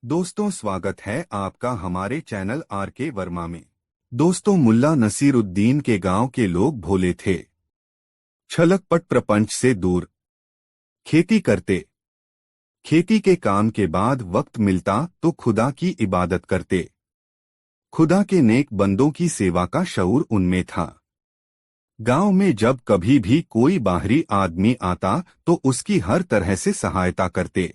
दोस्तों, स्वागत है आपका हमारे चैनल आर के वर्मा में। दोस्तों, मुल्ला नसीरुद्दीन के गांव के लोग भोले थे, छलकपट प्रपंच से दूर खेती करते। खेती के काम के बाद वक्त मिलता तो खुदा की इबादत करते। खुदा के नेक बंदों की सेवा का शऊर उनमें था। गांव में जब कभी भी कोई बाहरी आदमी आता तो उसकी हर तरह से सहायता करते।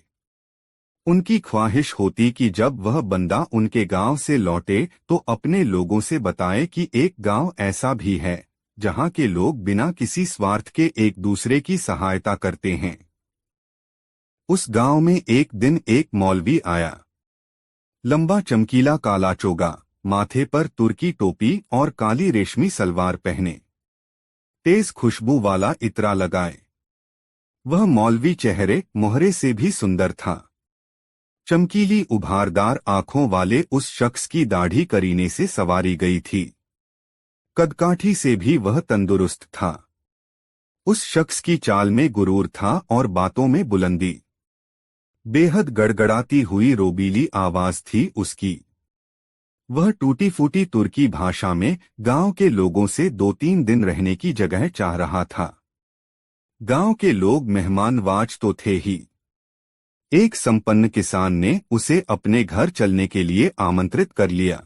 उनकी ख्वाहिश होती कि जब वह बंदा उनके गांव से लौटे तो अपने लोगों से बताए कि एक गांव ऐसा भी है जहां के लोग बिना किसी स्वार्थ के एक दूसरे की सहायता करते हैं। उस गांव में एक दिन एक मौलवी आया। लंबा चमकीला काला चोगा, माथे पर तुर्की टोपी और काली रेशमी सलवार पहने, तेज खुशबू वाला इत्रा लगाए। वह मौलवी चेहरे मोहरे से भी सुंदर था। चमकीली उभारदार आंखों वाले उस शख्स की दाढ़ी करीने से संवारी गई थी। कदकाठी से भी वह तंदुरुस्त था। उस शख्स की चाल में गुरूर था और बातों में बुलंदी। बेहद गड़गड़ाती हुई रोबीली आवाज थी उसकी। वह टूटी फूटी तुर्की भाषा में गांव के लोगों से 2-3 दिन रहने की जगह चाह रहा था। गांव के लोग मेहमानवाज तो थे ही। एक संपन्न किसान ने उसे अपने घर चलने के लिए आमंत्रित कर लिया।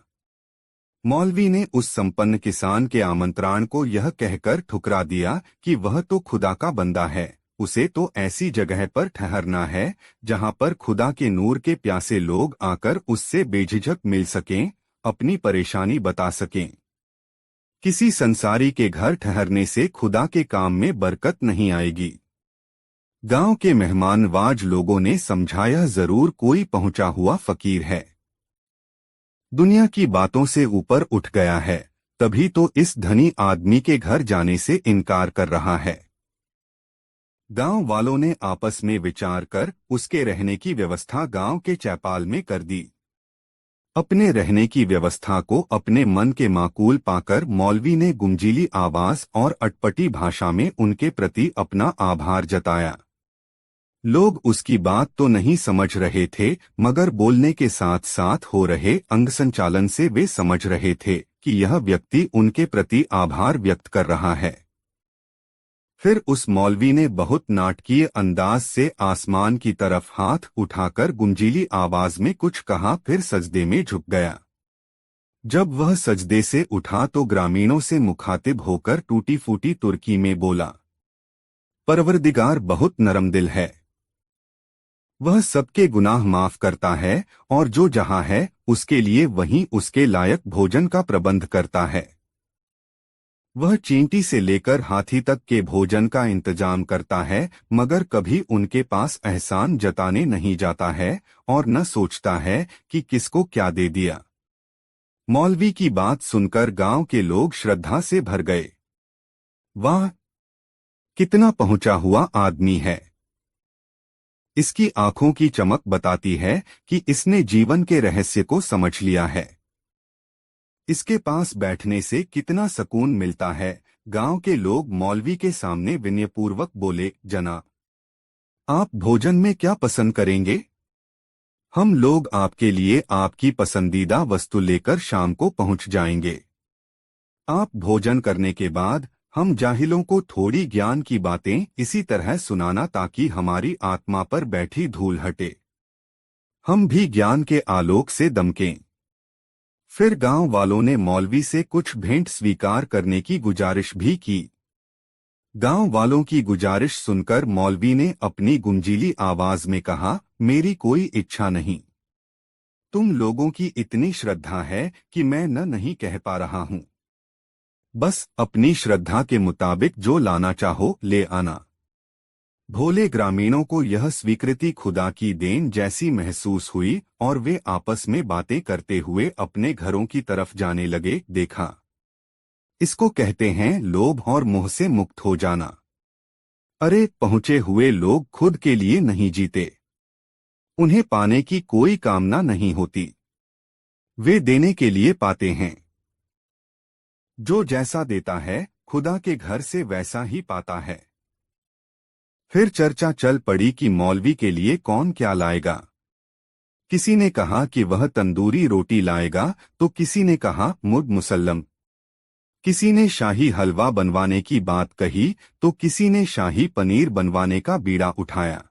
मौलवी ने उस संपन्न किसान के आमंत्रण को यह कहकर ठुकरा दिया कि वह तो खुदा का बंदा है, उसे तो ऐसी जगह पर ठहरना है जहां पर खुदा के नूर के प्यासे लोग आकर उससे बेझिझक मिल सकें, अपनी परेशानी बता सकें। किसी संसारी के घर ठहरने से खुदा के काम में बरकत नहीं आएगी। गांव के मेहमानवाज लोगों ने समझाया, जरूर कोई पहुंचा हुआ फकीर है, दुनिया की बातों से ऊपर उठ गया है, तभी तो इस धनी आदमी के घर जाने से इनकार कर रहा है। गांव वालों ने आपस में विचार कर उसके रहने की व्यवस्था गांव के चौपाल में कर दी। अपने रहने की व्यवस्था को अपने मन के माकूल पाकर मौलवी ने गुंजीली आवाज और अटपटी भाषा में उनके प्रति अपना आभार जताया। लोग उसकी बात तो नहीं समझ रहे थे, मगर बोलने के साथ साथ हो रहे अंग संचालन से वे समझ रहे थे कि यह व्यक्ति उनके प्रति आभार व्यक्त कर रहा है। फिर उस मौलवी ने बहुत नाटकीय अंदाज से आसमान की तरफ हाथ उठाकर गुंजीली आवाज में कुछ कहा, फिर सजदे में झुक गया। जब वह सजदे से उठा तो ग्रामीणों से मुखातिब होकर टूटी फूटी तुर्की में बोला, परवरदिगार बहुत नरम दिल है, वह सबके गुनाह माफ करता है और जो जहां है उसके लिए वहीं उसके लायक भोजन का प्रबंध करता है। वह चींटी से लेकर हाथी तक के भोजन का इंतजाम करता है, मगर कभी उनके पास एहसान जताने नहीं जाता है और न सोचता है कि किसको क्या दे दिया। मौलवी की बात सुनकर गांव के लोग श्रद्धा से भर गए। वाह, कितना पहुंचा हुआ आदमी है! इसकी आंखों की चमक बताती है कि इसने जीवन के रहस्य को समझ लिया है। इसके पास बैठने से कितना सुकून मिलता है। गांव के लोग मौलवी के सामने विनयपूर्वक बोले, जनाब, आप भोजन में क्या पसंद करेंगे? हम लोग आपके लिए आपकी पसंदीदा वस्तु लेकर शाम को पहुंच जाएंगे। आप भोजन करने के बाद हम जाहिलों को थोड़ी ज्ञान की बातें इसी तरह सुनाना ताकि हमारी आत्मा पर बैठी धूल हटे, हम भी ज्ञान के आलोक से दमकें। फिर गांव वालों ने मौलवी से कुछ भेंट स्वीकार करने की गुजारिश भी की। गांव वालों की गुजारिश सुनकर मौलवी ने अपनी गुंजीली आवाज में कहा, मेरी कोई इच्छा नहीं। तुम लोगों की इतनी श्रद्धा है कि मैं नहीं कह पा रहा हूं। बस अपनी श्रद्धा के मुताबिक जो लाना चाहो ले आना। भोले ग्रामीणों को यह स्वीकृति खुदा की देन जैसी महसूस हुई और वे आपस में बातें करते हुए अपने घरों की तरफ जाने लगे। देखा, इसको कहते हैं लोभ और मोह से मुक्त हो जाना। अरे, पहुंचे हुए लोग खुद के लिए नहीं जीते, उन्हें पाने की कोई कामना नहीं होती, वे देने के लिए पाते हैं। जो जैसा देता है खुदा के घर से वैसा ही पाता है। फिर चर्चा चल पड़ी कि मौलवी के लिए कौन क्या लाएगा। किसी ने कहा कि वह तंदूरी रोटी लाएगा तो किसी ने कहा मुद मुसल्लम। किसी ने शाही हलवा बनवाने की बात कही तो किसी ने शाही पनीर बनवाने का बीड़ा उठाया।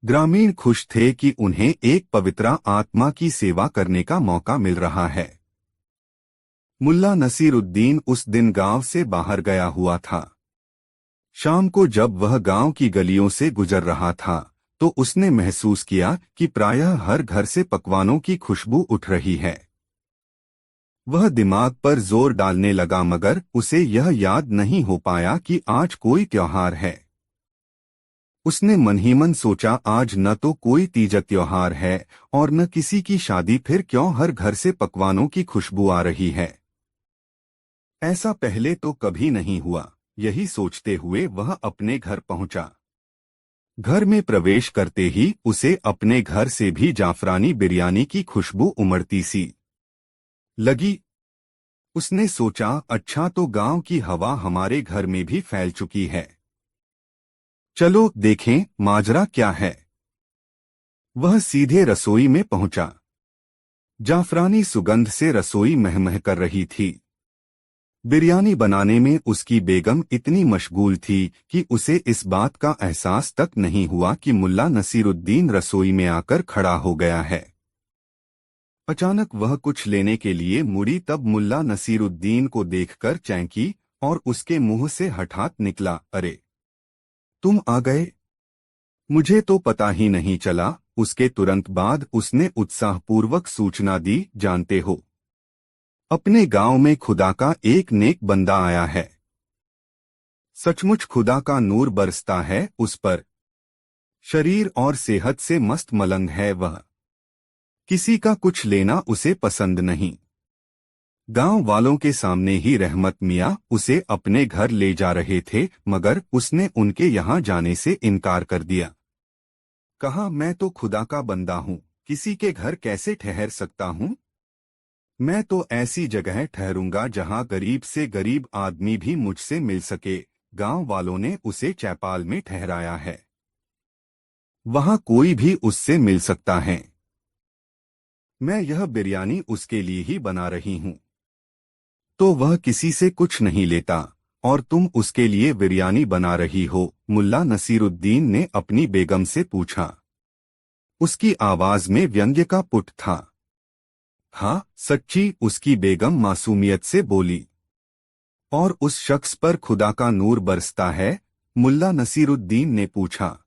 ग्रामीण खुश थे कि उन्हें एक पवित्र आत्मा की सेवा करने का मौका मिल रहा है। मुल्ला नसीरुद्दीन उस दिन गांव से बाहर गया हुआ था। शाम को जब वह गांव की गलियों से गुजर रहा था तो उसने महसूस किया कि प्रायः हर घर से पकवानों की खुशबू उठ रही है। वह दिमाग पर जोर डालने लगा मगर उसे यह याद नहीं हो पाया कि आज कोई त्योहार है। उसने मन ही मन सोचा, आज न तो कोई तीज त्योहार है और न किसी की शादी, फिर क्यों हर घर से पकवानों की खुशबू आ रही है। ऐसा पहले तो कभी नहीं हुआ। यही सोचते हुए वह अपने घर पहुंचा। घर में प्रवेश करते ही उसे अपने घर से भी जाफरानी बिरयानी की खुशबू उमड़ती सी लगी। उसने सोचा, अच्छा तो गांव की हवा हमारे घर में भी फैल चुकी है। चलो देखें माजरा क्या है। वह सीधे रसोई में पहुंचा। जाफरानी सुगंध से रसोई महमह कर रही थी। बिरयानी बनाने में उसकी बेगम इतनी मशगूल थी कि उसे इस बात का एहसास तक नहीं हुआ कि मुल्ला नसीरुद्दीन रसोई में आकर खड़ा हो गया है। अचानक वह कुछ लेने के लिए मुड़ी, तब मुल्ला नसीरुद्दीन को देखकर चौंकी और उसके मुंह से हठात निकला, अरे तुम आ गए, मुझे तो पता ही नहीं चला। उसके तुरंत बाद उसने उत्साहपूर्वक सूचना दी, जानते हो, अपने गांव में खुदा का एक नेक बंदा आया है। सचमुच खुदा का नूर बरसता है उस पर। शरीर और सेहत से मस्त मलंग है वह। किसी का कुछ लेना उसे पसंद नहीं। गांव वालों के सामने ही रहमत मियाँ उसे अपने घर ले जा रहे थे मगर उसने उनके यहाँ जाने से इनकार कर दिया। कहा, मैं तो खुदा का बंदा हूँ, किसी के घर कैसे ठहर सकता हूँ। मैं तो ऐसी जगह ठहरूंगा जहां गरीब से गरीब आदमी भी मुझसे मिल सके। गांव वालों ने उसे चौपाल में ठहराया है। वहां कोई भी उससे मिल सकता है। मैं यह बिरयानी उसके लिए ही बना रही हूं। तो वह किसी से कुछ नहीं लेता और तुम उसके लिए बिरयानी बना रही हो? मुल्ला नसीरुद्दीन ने अपनी बेगम से पूछा। उसकी आवाज में व्यंग्य का पुट था। हाँ सच्ची, उसकी बेगम मासूमियत से बोली। और उस शख्स पर खुदा का नूर बरसता है? मुल्ला नसीरुद्दीन ने पूछा।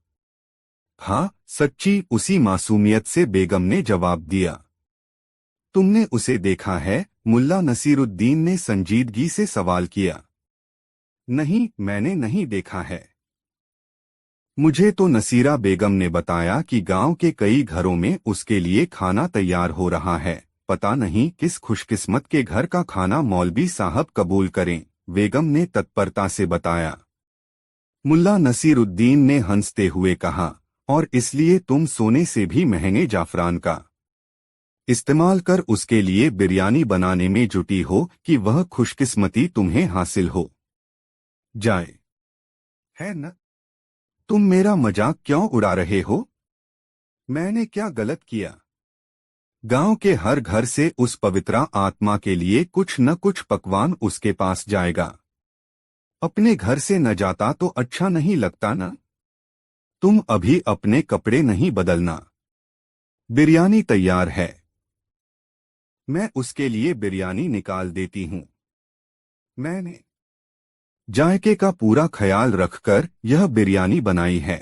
हाँ सच्ची, उसी मासूमियत से बेगम ने जवाब दिया। तुमने उसे देखा है? मुल्ला नसीरुद्दीन ने संजीदगी से सवाल किया। नहीं, मैंने नहीं देखा है। मुझे तो नसीरा बेगम ने बताया कि गांव के कई घरों में उसके लिए खाना तैयार हो रहा है। पता नहीं किस खुशकिस्मत के घर का खाना मौलवी साहब कबूल करें, बेगम ने तत्परता से बताया। मुल्ला नसीरुद्दीन ने हंसते हुए कहा, और इसलिए तुम सोने से भी महंगे जाफरान का इस्तेमाल कर उसके लिए बिरयानी बनाने में जुटी हो कि वह खुशकिस्मती तुम्हें हासिल हो जाए, है न? तुम मेरा मजाक क्यों उड़ा रहे हो? मैंने क्या गलत किया? गांव के हर घर से उस पवित्र आत्मा के लिए कुछ न कुछ पकवान उसके पास जाएगा। अपने घर से न जाता तो अच्छा नहीं लगता ना? तुम अभी अपने कपड़े नहीं बदलना। बिरयानी तैयार है। मैं उसके लिए बिरयानी निकाल देती हूँ। मैंने जायके का पूरा ख्याल रखकर यह बिरयानी बनाई है।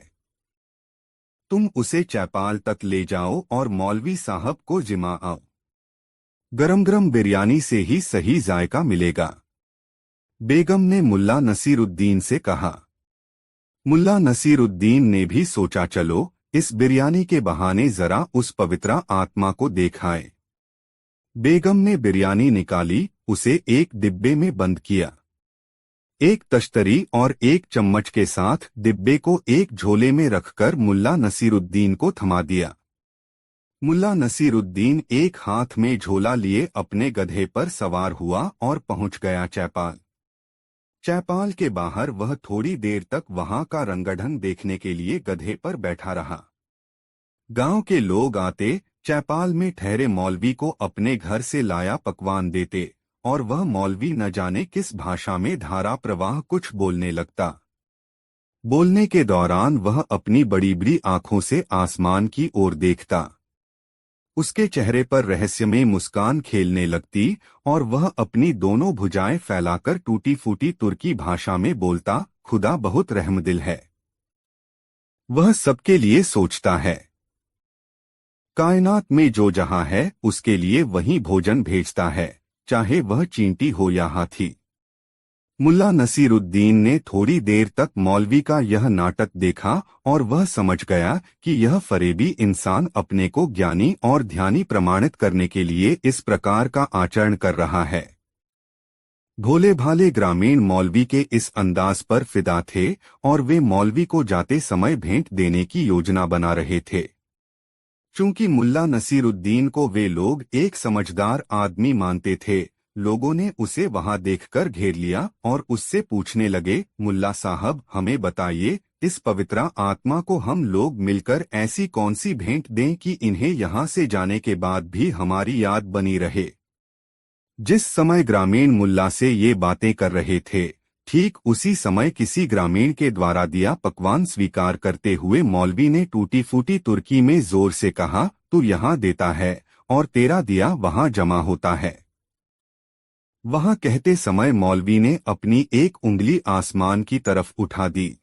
तुम उसे चौपाल तक ले जाओ और मौलवी साहब को जिमा आओ। गरम गरम बिरयानी से ही सही जायका मिलेगा। बेगम ने मुल्ला नसीरुद्दीन से कहा। मुल्ला नसीरुद्दीन ने भी सोचा, चलो इस बिरयानी के बहाने जरा उस पवित्र आत्मा को देख आए। बेगम ने बिरयानी निकाली, उसे एक डिब्बे में बंद किया। एक तश्तरी और एक चम्मच के साथ डिब्बे को एक झोले में रखकर मुल्ला नसीरुद्दीन को थमा दिया। मुल्ला नसीरुद्दीन एक हाथ में झोला लिए अपने गधे पर सवार हुआ और पहुंच गया चौपाल। चौपाल के बाहर वह थोड़ी देर तक वहां का रंगढंग देखने के लिए गधे पर बैठा रहा। गांव के लोग आते चैपाल में ठहरे मौलवी को अपने घर से लाया पकवान देते और वह मौलवी न जाने किस भाषा में धारा प्रवाह कुछ बोलने लगता। बोलने के दौरान वह अपनी बड़ी बड़ी आंखों से आसमान की ओर देखता। उसके चेहरे पर रहस्यमय मुस्कान खेलने लगती और वह अपनी दोनों भुजाएं फैलाकर टूटी फूटी तुर्की भाषा में बोलता, खुदा बहुत रहमदिल है। वह सबके लिए सोचता है। कायनात में जो जहां है उसके लिए वही भोजन भेजता है, चाहे वह चींटी हो या हाथी। मुल्ला नसीरुद्दीन ने थोड़ी देर तक मौलवी का यह नाटक देखा और वह समझ गया कि यह फरेबी इंसान अपने को ज्ञानी और ध्यानी प्रमाणित करने के लिए इस प्रकार का आचरण कर रहा है। भोले भाले ग्रामीण मौलवी के इस अंदाज पर फिदा थे और वे मौलवी को जाते समय भेंट देने की योजना बना रहे थे। चूंकि मुल्ला नसीरुद्दीन को वे लोग एक समझदार आदमी मानते थे, लोगों ने उसे वहां देखकर घेर लिया और उससे पूछने लगे, मुल्ला साहब हमें बताइए, इस पवित्र आत्मा को हम लोग मिलकर ऐसी कौन सी भेंट दें कि इन्हें यहाँ से जाने के बाद भी हमारी याद बनी रहे। जिस समय ग्रामीण मुल्ला से ये बातें कर रहे थे, ठीक उसी समय किसी ग्रामीण के द्वारा दिया पकवान स्वीकार करते हुए मौलवी ने टूटी फूटी तुर्की में जोर से कहा, तू यहाँ देता है और तेरा दिया वहाँ जमा होता है। वहां कहते समय मौलवी ने अपनी एक उंगली आसमान की तरफ उठा दी।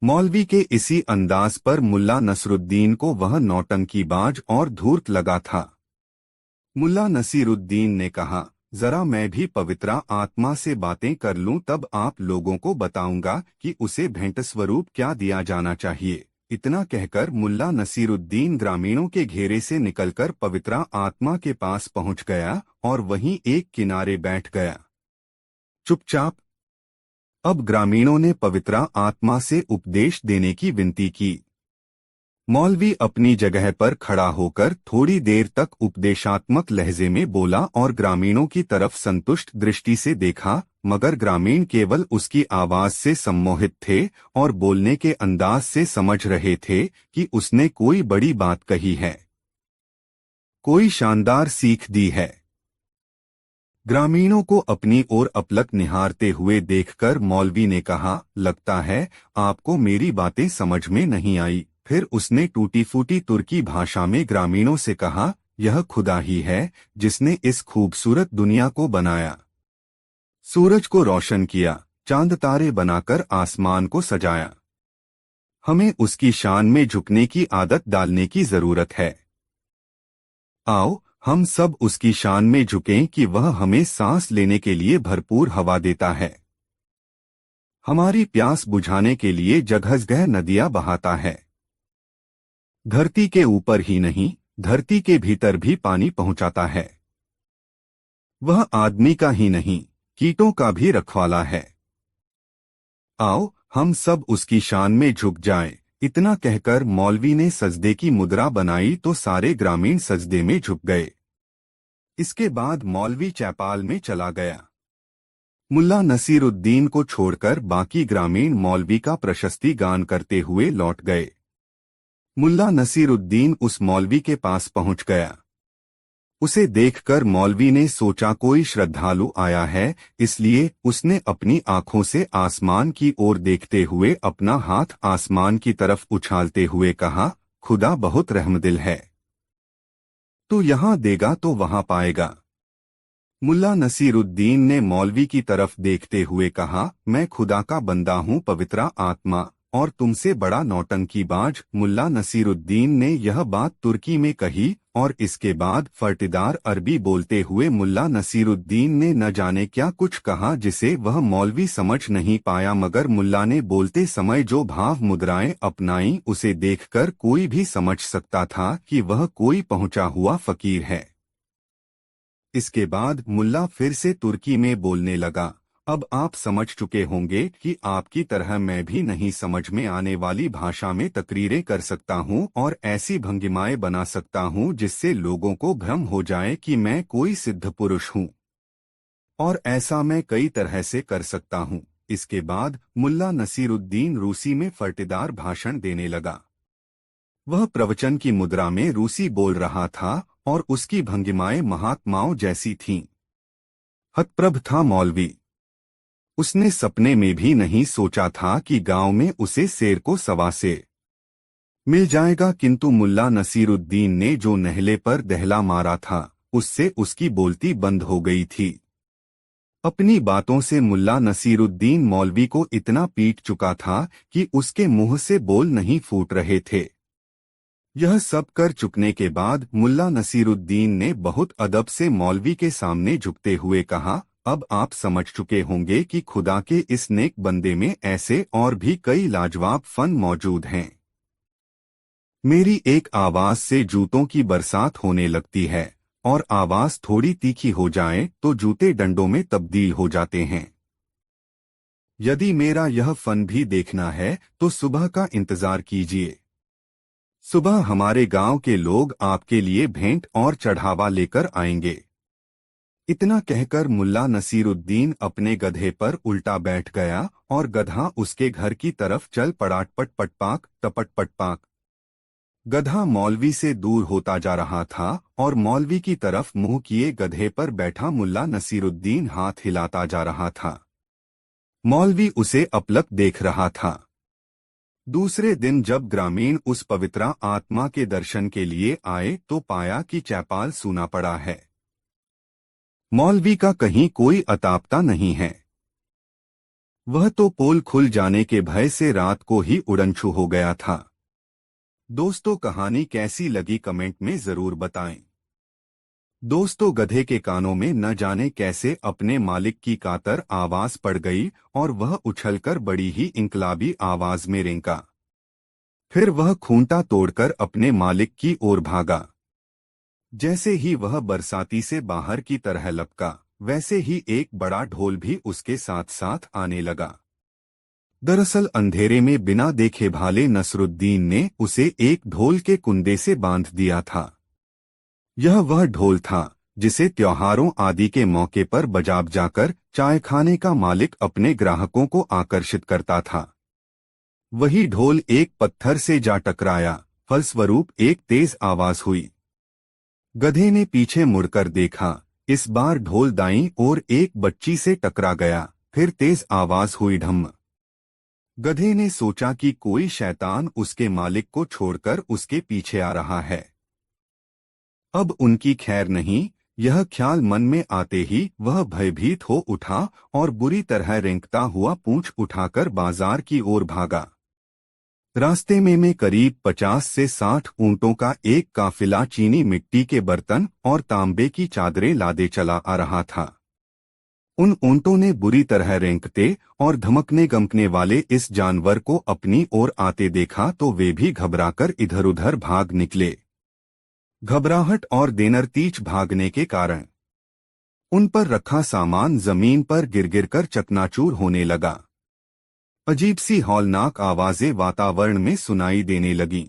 मौलवी के इसी अंदाज पर मुल्ला नसरुद्दीन को वह नौटंकीबाज और धूर्त लगा था। मुल्ला नसीरुद्दीन ने कहा, जरा मैं भी पवित्र आत्मा से बातें कर लूं, तब आप लोगों को बताऊंगा कि उसे भेंट स्वरूप क्या दिया जाना चाहिए। इतना कहकर मुल्ला नसीरुद्दीन ग्रामीणों के घेरे से निकलकर पवित्र आत्मा के पास पहुंच गया और वहीं एक किनारे बैठ गया, चुपचाप। अब ग्रामीणों ने पवित्र आत्मा से उपदेश देने की विनती की। मौलवी अपनी जगह पर खड़ा होकर थोड़ी देर तक उपदेशात्मक लहजे में बोला और ग्रामीणों की तरफ संतुष्ट दृष्टि से देखा, मगर ग्रामीण केवल उसकी आवाज से सम्मोहित थे और बोलने के अंदाज से समझ रहे थे कि उसने कोई बड़ी बात कही है, कोई शानदार सीख दी है। ग्रामीणों को अपनी ओर अपलक निहारते हुए देखकर मौलवी ने कहा, लगता है आपको मेरी बातें समझ में नहीं आई। फिर उसने टूटी फूटी तुर्की भाषा में ग्रामीणों से कहा, यह खुदा ही है जिसने इस खूबसूरत दुनिया को बनाया, सूरज को रोशन किया, चांद तारे बनाकर आसमान को सजाया। हमें उसकी शान में झुकने की आदत डालने की जरूरत है। आओ हम सब उसकी शान में झुकें कि वह हमें सांस लेने के लिए भरपूर हवा देता है, हमारी प्यास बुझाने के लिए जगह नदियां बहाता है। धरती के ऊपर ही नहीं, धरती के भीतर भी पानी पहुंचाता है। वह आदमी का ही नहीं, कीटों का भी रखवाला है। आओ हम सब उसकी शान में झुक जाएं। इतना कहकर मौलवी ने सजदे की मुद्रा बनाई तो सारे ग्रामीण सजदे में झुक गए। इसके बाद मौलवी चैपाल में चला गया। मुल्ला नसीरुद्दीन को छोड़कर बाकी ग्रामीण मौलवी का प्रशस्ति गान करते हुए लौट गए। मुल्ला नसीरुद्दीन उस मौलवी के पास पहुंच गया। उसे देखकर मौलवी ने सोचा कोई श्रद्धालु आया है, इसलिए उसने अपनी आंखों से आसमान की ओर देखते हुए अपना हाथ आसमान की तरफ उछालते हुए कहा, खुदा बहुत रहमदिल है, तू यहाँ देगा तो वहाँ पाएगा। मुल्ला नसीरुद्दीन ने मौलवी की तरफ देखते हुए कहा, मैं खुदा का बंदा हूँ पवित्र आत्मा, और तुमसे बड़ा नौटंकीबाज। मुल्ला नसीरुद्दीन ने यह बात तुर्की में कही और इसके बाद फर्टीदार अरबी बोलते हुए मुल्ला नसीरुद्दीन ने न जाने क्या कुछ कहा जिसे वह मौलवी समझ नहीं पाया, मगर मुल्ला ने बोलते समय जो भाव मुद्राएं अपनाई उसे देखकर कोई भी समझ सकता था कि वह कोई पहुंचा हुआ फकीर है। इसके बाद मुल्ला फिर से तुर्की में बोलने लगा, अब आप समझ चुके होंगे कि आपकी तरह मैं भी नहीं समझ में आने वाली भाषा में तकरीरें कर सकता हूँ और ऐसी भंगिमाएं बना सकता हूँ जिससे लोगों को भ्रम हो जाए कि मैं कोई सिद्ध पुरुष हूँ, और ऐसा मैं कई तरह से कर सकता हूँ। इसके बाद मुल्ला नसीरुद्दीन रूसी में फर्टीदार भाषण देने लगा। वह प्रवचन की मुद्रा में रूसी बोल रहा था और उसकी भंगिमाएं महात्माओं जैसी थीं। हतप्रभ था मौलवी। उसने सपने में भी नहीं सोचा था कि गांव में उसे शेर को सवा से मिल जाएगा, किंतु मुल्ला नसीरुद्दीन ने जो नहले पर दहला मारा था उससे उसकी बोलती बंद हो गई थी। अपनी बातों से मुल्ला नसीरुद्दीन मौलवी को इतना पीट चुका था कि उसके मुंह से बोल नहीं फूट रहे थे। यह सब कर चुकने के बाद मुल्ला नसीरुद्दीन ने बहुत अदब से मौलवी के सामने झुकते हुए कहा, अब आप समझ चुके होंगे कि खुदा के इस नेक बंदे में ऐसे और भी कई लाजवाब फन मौजूद हैं। मेरी एक आवाज से जूतों की बरसात होने लगती है और आवाज थोड़ी तीखी हो जाए तो जूते डंडों में तब्दील हो जाते हैं। यदि मेरा यह फन भी देखना है तो सुबह का इंतजार कीजिए। सुबह हमारे गांव के लोग आपके लिए भेंट और चढ़ावा लेकर आएंगे। इतना कहकर मुल्ला नसीरुद्दीन अपने गधे पर उल्टा बैठ गया और गधा उसके घर की तरफ चल पड़ा। टपट पटपाक टपट पटपाक। गधा मौलवी से दूर होता जा रहा था और मौलवी की तरफ मुंह किए गधे पर बैठा मुल्ला नसीरुद्दीन हाथ हिलाता जा रहा था। मौलवी उसे अपलक देख रहा था। दूसरे दिन जब ग्रामीण उस पवित्रा आत्मा के दर्शन के लिए आए तो पाया कि चौपाल सूना पड़ा है। मौलवी का कहीं कोई अतापता नहीं है। वह तो पोल खुल जाने के भय से रात को ही उड़नछू हो गया था। दोस्तों, कहानी कैसी लगी कमेंट में जरूर बताएं। दोस्तों, गधे के कानों में न जाने कैसे अपने मालिक की कातर आवाज पड़ गई और वह उछलकर बड़ी ही इंकलाबी आवाज में रेंका। फिर वह खूंटा तोड़कर अपने मालिक की ओर भागा। जैसे ही वह बरसाती से बाहर की तरह लपका, वैसे ही एक बड़ा ढोल भी उसके साथ साथ आने लगा। दरअसल अंधेरे में बिना देखे भाले नसरुद्दीन ने उसे एक ढोल के कुंदे से बांध दिया था। यह वह ढोल था जिसे त्योहारों आदि के मौके पर बजा जाकर चाय खाने का मालिक अपने ग्राहकों को आकर्षित करता था। वही ढोल एक पत्थर से जा टकराया, फलस्वरूप एक तेज आवाज हुई। गधे ने पीछे मुड़कर देखा। इस बार ढोल दाईं ओर एक बच्ची से टकरा गया। फिर तेज आवाज हुई, ढम। गधे ने सोचा कि कोई शैतान उसके मालिक को छोड़कर उसके पीछे आ रहा है। अब उनकी खैर नहीं। यह ख्याल मन में आते ही वह भयभीत हो उठा और बुरी तरह रेंकता हुआ पूंछ उठाकर बाजार की ओर भागा। रास्ते में करीब 50 से 60 ऊंटों का एक काफिला चीनी मिट्टी के बर्तन और तांबे की चादरें लादे चला आ रहा था। उन ऊंटों ने बुरी तरह रेंकते और धमकने गमकने वाले इस जानवर को अपनी ओर आते देखा तो वे भी घबराकर इधर उधर भाग निकले। घबराहट और देनरतीच भागने के कारण उन पर रखा सामान जमीन पर गिर गिरकर चकनाचूर होने लगा। अजीब सी हौलनाक आवाजें वातावरण में सुनाई देने लगीं।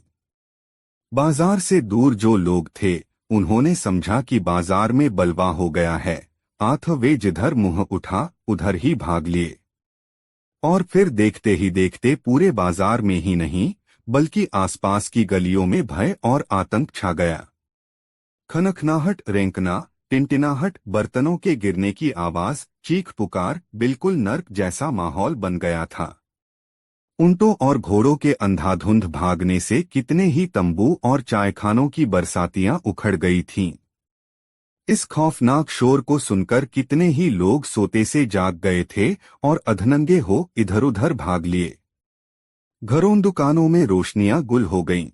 बाजार से दूर जो लोग थे उन्होंने समझा कि बाजार में बलवा हो गया है। आथ वे जिधर मुंह उठा उधर ही भाग लिए और फिर देखते ही देखते पूरे बाजार में ही नहीं बल्कि आसपास की गलियों में भय और आतंक छा गया। खनखनाहट, रेंकना, टिनटिनाहट, बर्तनों के गिरने की आवाज, चीख पुकार, बिल्कुल नर्क जैसा माहौल बन गया था। ऊंटों और घोड़ों के अंधाधुंध भागने से कितने ही तंबू और चायखानों की बरसातियां उखड़ गई थीं। इस खौफनाक शोर को सुनकर कितने ही लोग सोते से जाग गए थे और अधनंगे हो इधर उधर भाग लिए। घरों दुकानों में रोशनियां गुल हो गईं।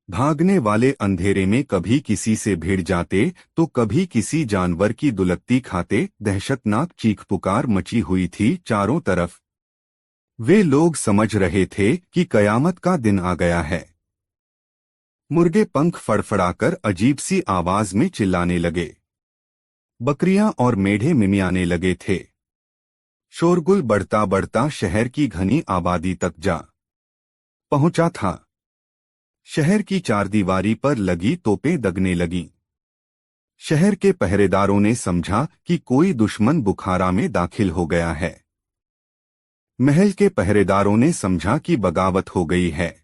भागने वाले अंधेरे में कभी किसी से भिड़ जाते तो कभी किसी जानवर की दुलत्ती खाते। दहशतनाक चीख पुकार मची हुई थी चारों तरफ। वे लोग समझ रहे थे कि कयामत का दिन आ गया है। मुर्गे पंख फड़फड़ाकर अजीब सी आवाज में चिल्लाने लगे। बकरियां और मेढ़े मिमियाने लगे थे। शोरगुल बढ़ता बढ़ता शहर की घनी आबादी तक जा पहुंचा था। शहर की चारदीवारी पर लगी तोपें दगने लगीं। शहर के पहरेदारों ने समझा कि कोई दुश्मन बुखारा में दाखिल हो गया है। महल के पहरेदारों ने समझा कि बगावत हो गई है।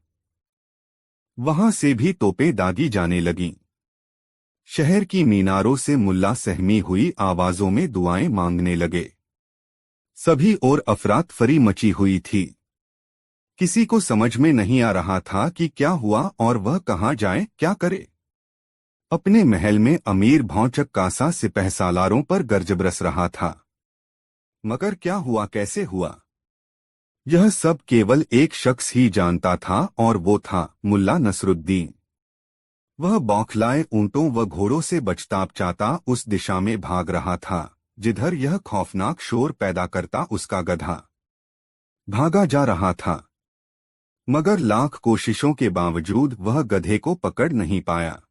वहां से भी तोपें दागी जाने लगीं। शहर की मीनारों से मुल्ला सहमी हुई आवाजों में दुआएं मांगने लगे। सभी ओर अफरातफरी मची हुई थी। किसी को समझ में नहीं आ रहा था कि क्या हुआ और वह कहाँ जाए, क्या करे। अपने महल में अमीर भौचक कासा सिपहसालारों पर गर्ज बरस रहा था। मगर क्या हुआ, कैसे हुआ, यह सब केवल एक शख्स ही जानता था और वो था मुल्ला नसरुद्दीन। वह बौखलाए ऊंटों व घोड़ों से बचताप उस दिशा में भाग रहा था जिधर यह खौफनाक शोर पैदा करता उसका गधा। भागा जा रहा था, मगर लाख कोशिशों के बावजूद वह गधे को पकड़ नहीं पाया।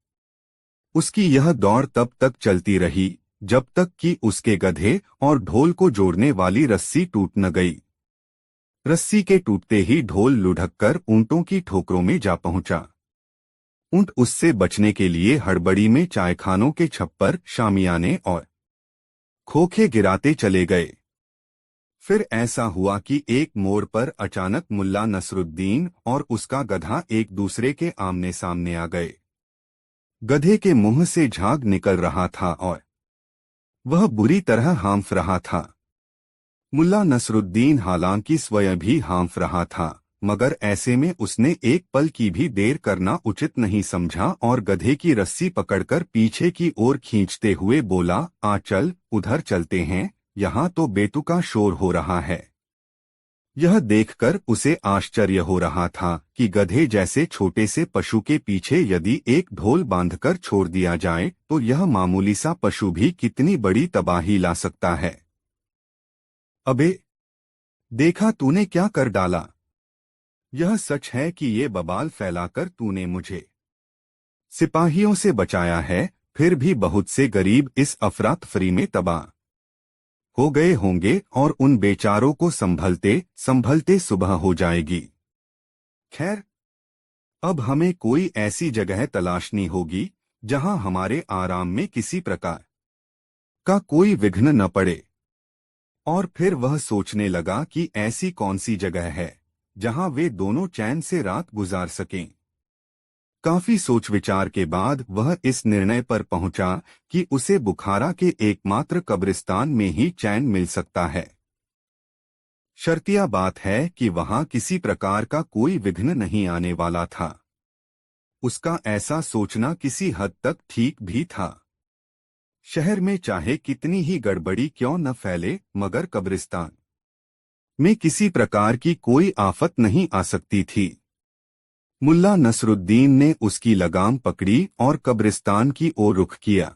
उसकी यह दौड़ तब तक चलती रही जब तक कि उसके गधे और ढोल को जोड़ने वाली रस्सी टूट न गई। रस्सी के टूटते ही ढोल लुढ़ककर ऊंटों की ठोकरों में जा पहुंचा। ऊंट उससे बचने के लिए हड़बड़ी में चायखानों के छप्पर, शामियाने और खोखे गिराते चले गए। फिर ऐसा हुआ कि एक मोड़ पर अचानक मुल्ला नसरुद्दीन और उसका गधा एक दूसरे के आमने सामने आ गए। गधे के मुंह से झाग निकल रहा था और वह बुरी तरह हांफ रहा था। मुल्ला नसरुद्दीन हालांकि स्वयं भी हांफ रहा था, मगर ऐसे में उसने एक पल की भी देर करना उचित नहीं समझा और गधे की रस्सी पकड़कर पीछे की ओर खींचते हुए बोला, आ चल, उधर चलते हैं, यहाँ तो बेतुका शोर हो रहा है। यह देखकर उसे आश्चर्य हो रहा था कि गधे जैसे छोटे से पशु के पीछे यदि एक ढोल बांधकर छोड़ दिया जाए तो यह मामूली सा पशु भी कितनी बड़ी तबाही ला सकता है। अबे, देखा तूने क्या कर डाला। यह सच है कि ये बवाल फैलाकर तूने मुझे सिपाहियों से बचाया है, फिर भी बहुत से गरीब इस अफरातफरी में तबाह हो गए होंगे और उन बेचारों को संभलते संभलते सुबह हो जाएगी। खैर, अब हमें कोई ऐसी जगह तलाशनी होगी जहां हमारे आराम में किसी प्रकार का कोई विघ्न न पड़े। और फिर वह सोचने लगा कि ऐसी कौन सी जगह है जहां वे दोनों चैन से रात गुजार सकें। काफी सोच विचार के बाद वह इस निर्णय पर पहुंचा कि उसे बुखारा के एकमात्र कब्रिस्तान में ही चैन मिल सकता है। शर्तिया बात है कि वहां किसी प्रकार का कोई विघ्न नहीं आने वाला था। उसका ऐसा सोचना किसी हद तक ठीक भी था। शहर में चाहे कितनी ही गड़बड़ी क्यों न फैले, मगर कब्रिस्तान में किसी प्रकार की कोई आफत नहीं आ सकती थी। मुल्ला नसरुद्दीन ने उसकी लगाम पकड़ी और कब्रिस्तान की ओर रुख किया।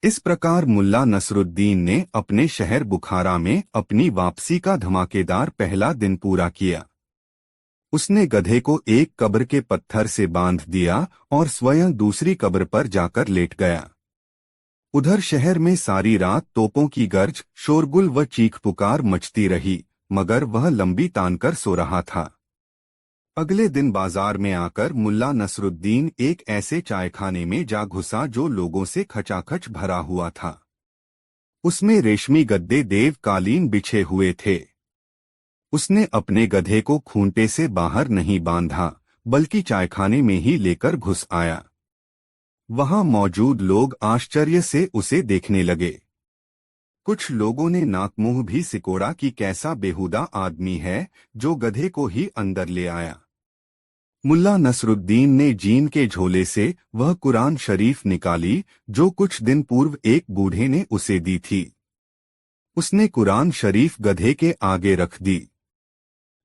इस प्रकार मुल्ला नसरुद्दीन ने अपने शहर बुखारा में अपनी वापसी का धमाकेदार पहला दिन पूरा किया। उसने गधे को एक कब्र के पत्थर से बांध दिया और स्वयं दूसरी कब्र पर जाकर लेट गया। उधर शहर में सारी रात तोपों की गर्ज, शोरगुल व चीख पुकार मचती रही, मगर वह लंबी तानकर सो रहा था। अगले दिन बाजार में आकर मुल्ला नसरुद्दीन एक ऐसे चायखाने में जा घुसा जो लोगों से खचाखच भरा हुआ था। उसमें रेशमी गद्दे, देव कालीन बिछे हुए थे। उसने अपने गधे को खूंटे से बाहर नहीं बांधा, बल्कि चायखाने में ही लेकर घुस आया। वहां मौजूद लोग आश्चर्य से उसे देखने लगे। कुछ लोगों ने नाक मुंह भी सिकोड़ा कि कैसा बेहुदा आदमी है जो गधे को ही अंदर ले आया। मुल्ला नसरुद्दीन ने जीन के झोले से वह कुरान शरीफ निकाली जो कुछ दिन पूर्व एक बूढ़े ने उसे दी थी। उसने कुरान शरीफ गधे के आगे रख दी।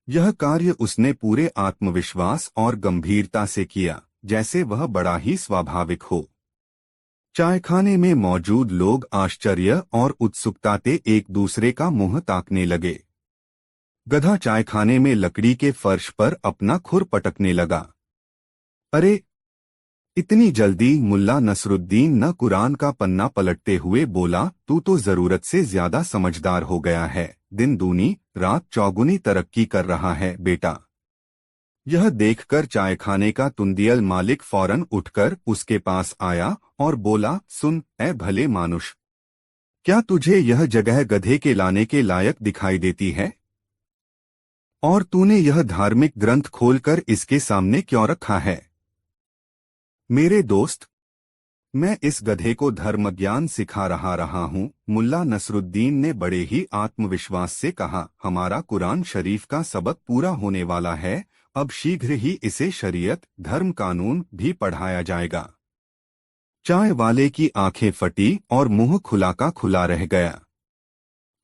यह कार्य उसने पूरे आत्मविश्वास और गंभीरता से किया, जैसे वह बड़ा ही स्वाभाविक हो। चायखाने में मौजूद लोग आश्चर्य और उत्सुकता से एक दूसरे का मुंह ताकने लगे। गधा चायखाने में लकड़ी के फर्श पर अपना खुर पटकने लगा। अरे, इतनी जल्दी? मुल्ला नसरुद्दीन न कुरान का पन्ना पलटते हुए बोला, तू तो जरूरत से ज्यादा समझदार हो गया है। दिन दूनी रात चौगुनी तरक्की कर रहा है बेटा। यह देखकर चायखाने का तुंदियल मालिक फौरन उठकर उसके पास आया और बोला, सुन ए भले मानुष, क्या तुझे यह जगह गधे के लाने के लायक दिखाई देती है? और तूने यह धार्मिक ग्रंथ खोलकर इसके सामने क्यों रखा है? मेरे दोस्त, मैं इस गधे को धर्म ज्ञान सिखा रहा हूँ। मुल्ला नसरुद्दीन ने बड़े ही आत्मविश्वास से कहा। हमारा कुरान शरीफ का सबक पूरा होने वाला है। अब शीघ्र ही इसे शरीयत धर्म कानून भी पढ़ाया जाएगा। चाय वाले की आंखें फटी और मुंह खुला का खुला रह गया।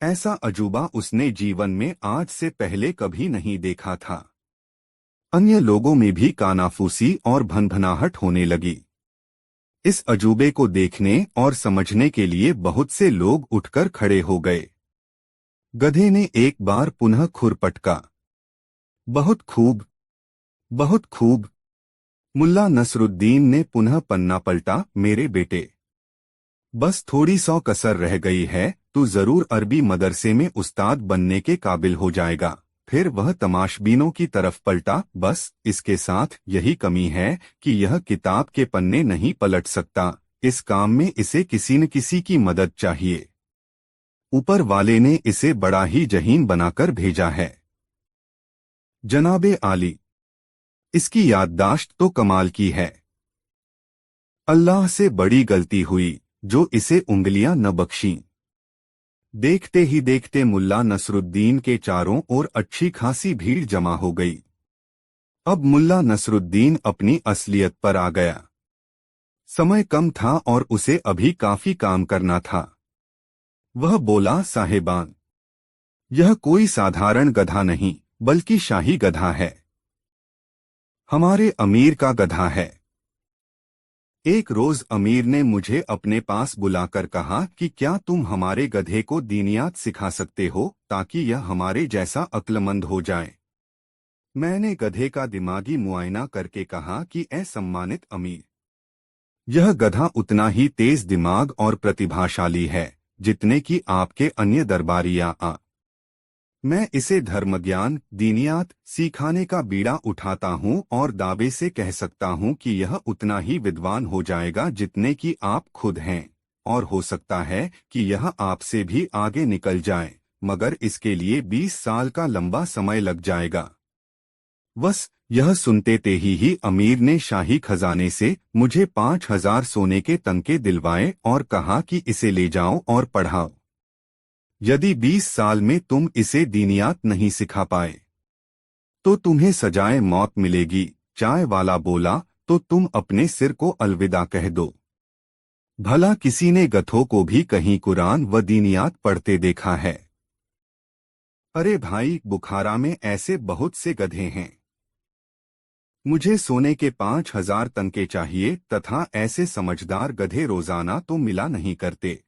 ऐसा अजूबा उसने जीवन में आज से पहले कभी नहीं देखा था। अन्य लोगों में भी कानाफूसी और भनभनाहट होने लगी। इस अजूबे को देखने और समझने के लिए बहुत से लोग उठकर खड़े हो गए। गधे ने एक बार पुनः खुर पटका। बहुत खूब, बहुत खूब। मुल्ला नसरुद्दीन ने पुनः पन्ना पलटा। मेरे बेटे, बस थोड़ी सौ कसर रह गई है, तू जरूर अरबी मदरसे में उस्ताद बनने के काबिल हो जाएगा। फिर वह तमाशबीनों की तरफ पलटा। बस इसके साथ यही कमी है कि यह किताब के पन्ने नहीं पलट सकता। इस काम में इसे किसी न किसी की मदद चाहिए। ऊपर वाले ने इसे बड़ा ही जहीन बनाकर भेजा है। जनाबे आली, इसकी याददाश्त तो कमाल की है। अल्लाह से बड़ी गलती हुई जो इसे उंगलियां न बख्शीं। देखते ही देखते मुल्ला नसरुद्दीन के चारों ओर अच्छी खासी भीड़ जमा हो गई। अब मुल्ला नसरुद्दीन अपनी असलियत पर आ गया। समय कम था और उसे अभी काफी काम करना था। वह बोला, साहेबान, यह कोई साधारण गधा नहीं बल्कि शाही गधा है। हमारे अमीर का गधा है। एक रोज अमीर ने मुझे अपने पास बुलाकर कहा कि क्या तुम हमारे गधे को दीनियात सिखा सकते हो ताकि यह हमारे जैसा अक्लमंद हो जाए। मैंने गधे का दिमागी मुआयना करके कहा कि ऐ सम्मानित अमीर, यह गधा उतना ही तेज दिमाग और प्रतिभाशाली है जितने कि आपके अन्य दरबारिया आ। मैं इसे धर्मज्ञान दीनियात सिखाने का बीड़ा उठाता हूँ और दावे से कह सकता हूँ कि यह उतना ही विद्वान हो जाएगा जितने कि आप खुद हैं, और हो सकता है कि यह आपसे भी आगे निकल जाए, मगर इसके लिए 20 साल का लंबा समय लग जाएगा। बस यह सुनते ही अमीर ने शाही खजाने से मुझे 5000 सोने के तंके दिलवाए और कहा कि इसे ले जाओ और पढ़ाओ। यदि 20 साल में तुम इसे दीनियात नहीं सिखा पाए तो तुम्हें सजाए मौत मिलेगी। चाय वाला बोला, तो तुम अपने सिर को अलविदा कह दो। भला किसी ने गधों को भी कहीं कुरान व दीनियात पढ़ते देखा है? अरे भाई, बुखारा में ऐसे बहुत से गधे हैं। मुझे सोने के 5000 तंके चाहिए तथा ऐसे समझदार गधे रोजाना तो मिला नहीं करते।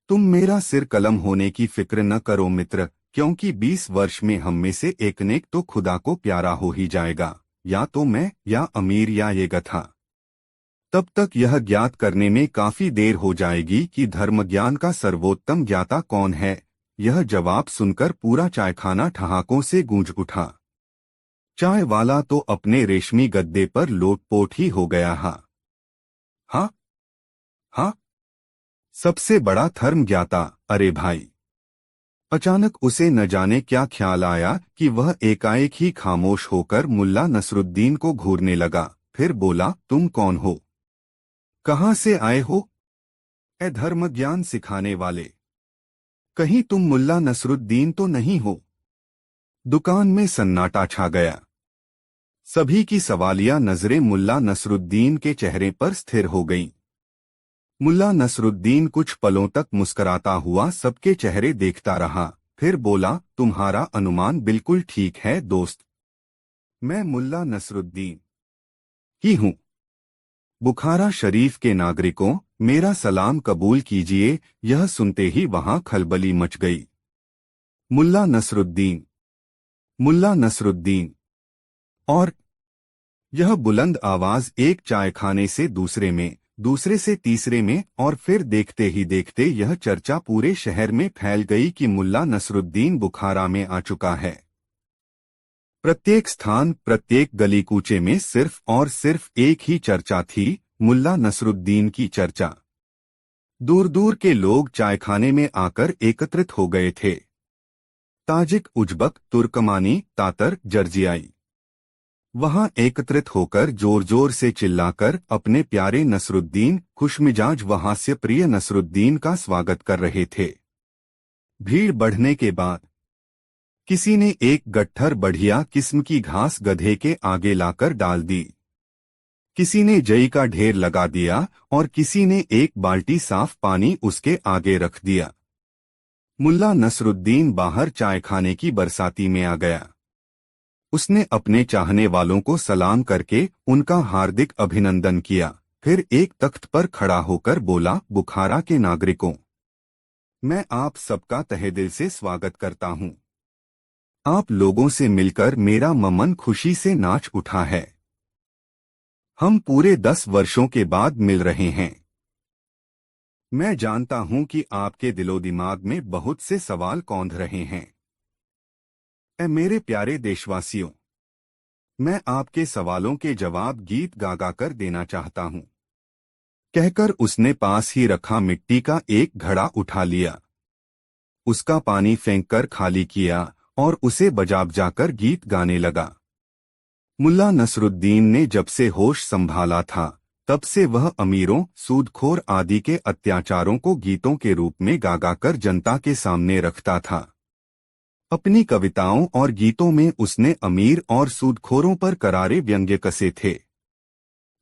तुम मेरा सिर कलम होने की फिक्र न करो मित्र, क्योंकि 20 वर्ष में हम में से एक ने तो खुदा को प्यारा हो ही जाएगा, या तो मैं या अमीर या ये गधा। तब तक यह ज्ञात करने में काफी देर हो जाएगी कि धर्मज्ञान का सर्वोत्तम ज्ञाता कौन है। यह जवाब सुनकर पूरा चायखाना ठहाकों से गूंज उठा। चाय वाला तो अपने रेशमी गद्दे पर लोटपोट ही हो गया। हाँ हाँ, सबसे बड़ा धर्म ज्ञाता, अरे भाई। अचानक उसे न जाने क्या ख्याल आया कि वह एकाएक ही खामोश होकर मुल्ला नसरुद्दीन को घूरने लगा। फिर बोला, तुम कौन हो? कहाँ से आए हो? ए धर्म ज्ञान सिखाने वाले, कहीं तुम मुल्ला नसरुद्दीन तो नहीं हो? दुकान में सन्नाटा छा गया। सभी की सवालिया नजरें मुल्ला नसरुद्दीन के चेहरे पर स्थिर हो गईं। मुल्ला नसरुद्दीन कुछ पलों तक मुस्कराता हुआ सबके चेहरे देखता रहा, फिर बोला, तुम्हारा अनुमान बिल्कुल ठीक है दोस्त। मैं मुल्ला नसरुद्दीन ही हूँ। बुखारा शरीफ के नागरिकों, मेरा सलाम कबूल कीजिए। यह सुनते ही वहां खलबली मच गई। मुल्ला नसरुद्दीन, मुल्ला नसरुद्दीन। और यह बुलंद आवाज एक चायखाने से दूसरे में, दूसरे से तीसरे में, और फिर देखते ही देखते यह चर्चा पूरे शहर में फैल गई कि मुल्ला नसरुद्दीन बुखारा में आ चुका है। प्रत्येक स्थान, प्रत्येक गली कूचे में सिर्फ और सिर्फ एक ही चर्चा थी, मुल्ला नसरुद्दीन की चर्चा। दूर दूर के लोग चायखाने में आकर एकत्रित हो गए थे। ताजिक, उज्बक, तुर्कमानी, तातर, जर्जियाई। वहां एकत्रित होकर जोर जोर से चिल्लाकर अपने प्यारे नसरुद्दीन, खुशमिजाज व हास्य प्रिय नसरुद्दीन का स्वागत कर रहे थे। भीड़ बढ़ने के बाद किसी ने एक गट्ठर बढ़िया किस्म की घास गधे के आगे लाकर डाल दी, किसी ने जई का ढेर लगा दिया और किसी ने एक बाल्टी साफ पानी उसके आगे रख दिया। मुल्ला नसरुद्दीन बाहर चाय खाने की बरसाती में आ गया। उसने अपने चाहने वालों को सलाम करके उनका हार्दिक अभिनंदन किया, फिर एक तख्त पर खड़ा होकर बोला, बुखारा के नागरिकों, मैं आप सबका तहे दिल से स्वागत करता हूं। आप लोगों से मिलकर मेरा मन खुशी से नाच उठा है। हम पूरे 10 वर्षों के बाद मिल रहे हैं। मैं जानता हूं कि आपके दिलो दिमाग में बहुत से सवाल कौंध रहे हैं। मेरे प्यारे देशवासियों, मैं आपके सवालों के जवाब गीत गा गा कर देना चाहता हूं। कहकर उसने पास ही रखा मिट्टी का एक घड़ा उठा लिया, उसका पानी फेंककर खाली किया और उसे बजा बजाकर गीत गाने लगा। मुल्ला नसरुद्दीन ने जब से होश संभाला था, तब से वह अमीरों, सूदखोर आदि के अत्याचारों को गीतों के रूप में गा गा कर जनता के सामने रखता था। अपनी कविताओं और गीतों में उसने अमीर और सूदखोरों पर करारे व्यंग्य कसे थे।